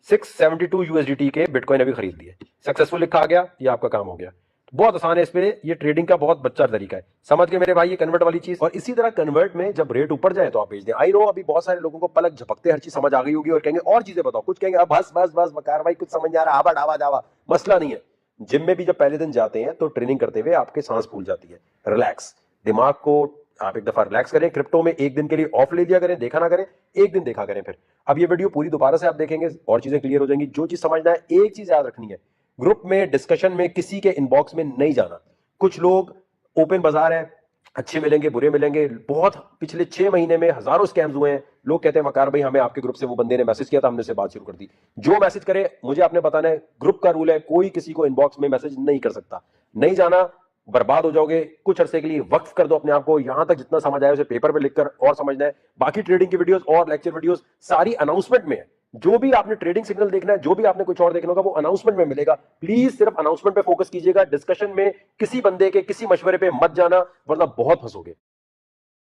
672 यूएसडीटी के बिटकॉइन अभी खरीद लिए, सक्सेसफुल लिखा आ गया, ये आपका काम हो गया। बहुत आसान है, इस पे ये ट्रेडिंग का बहुत बच्चा तरीका है। समझ के मेरे भाई ये कन्वर्ट वाली चीज। और इसी तरह कन्वर्ट में जब रेट ऊपर जाए तो आप बेच दें। आई नो अभी बहुत सारे लोगों को पलक झपकते हर चीज समझ आ गई होगी और कहेंगे और चीजें बताओ, कुछ कहेंगे अब बस वकार भाई कुछ समझ नहीं आ रहा, आवा डावा जावा। मसला नहीं है। जिम में भी जब पहले दिन जाते हैं तो ट्रेनिंग करते हुए आपके सांस फूल जाती है। रिलैक्स, दिमाग को आप एक दफा रिलैक्स करें। क्रिप्टो में एक दिन के लिए ऑफ ले लिया करें, देखा ना करें, एक दिन देखा करें। फिर अब ये वीडियो पूरी दोबारा से आप देखेंगे और चीजें क्लियर हो जाएंगी। जो चीज समझना है, एक चीज याद रखनी है, ग्रुप में डिस्कशन में किसी के इनबॉक्स में नहीं जाना। कुछ लोग ओपन बाजार है, अच्छे मिलेंगे बुरे मिलेंगे। बहुत पिछले 6 महीने में हजारों स्कैम्स हुए हैं। लोग कहते हैं वकार भाई हमें आपके ग्रुप से वो बंदे ने मैसेज किया था, हमने से बात शुरू कर दी। जो मैसेज करे मुझे आपने बताना है। ग्रुप का रूल है, कोई किसी को इनबॉक्स में मैसेज नहीं कर सकता। नहीं जाना, बर्बाद हो जाओगे। कुछ अरसे के लिए वक्फ कर दो अपने आप को। यहां तक जितना समझ आया उसे पेपर पे लिखकर और समझना है। बाकी ट्रेडिंग की वीडियोस और लेक्चर वीडियोस सारी अनाउंसमेंट में है। जो भी आपने ट्रेडिंग सिग्नल देखना है, जो भी आपने कुछ और देखना होगा, वो अनाउंसमेंट में मिलेगा। प्लीज सिर्फ अनाउंसमेंट पे फोकस कीजिएगा। डिस्कशन में किसी बंदे के किसी मशवरे पे मत जाना, वरना बहुत फंसोगे।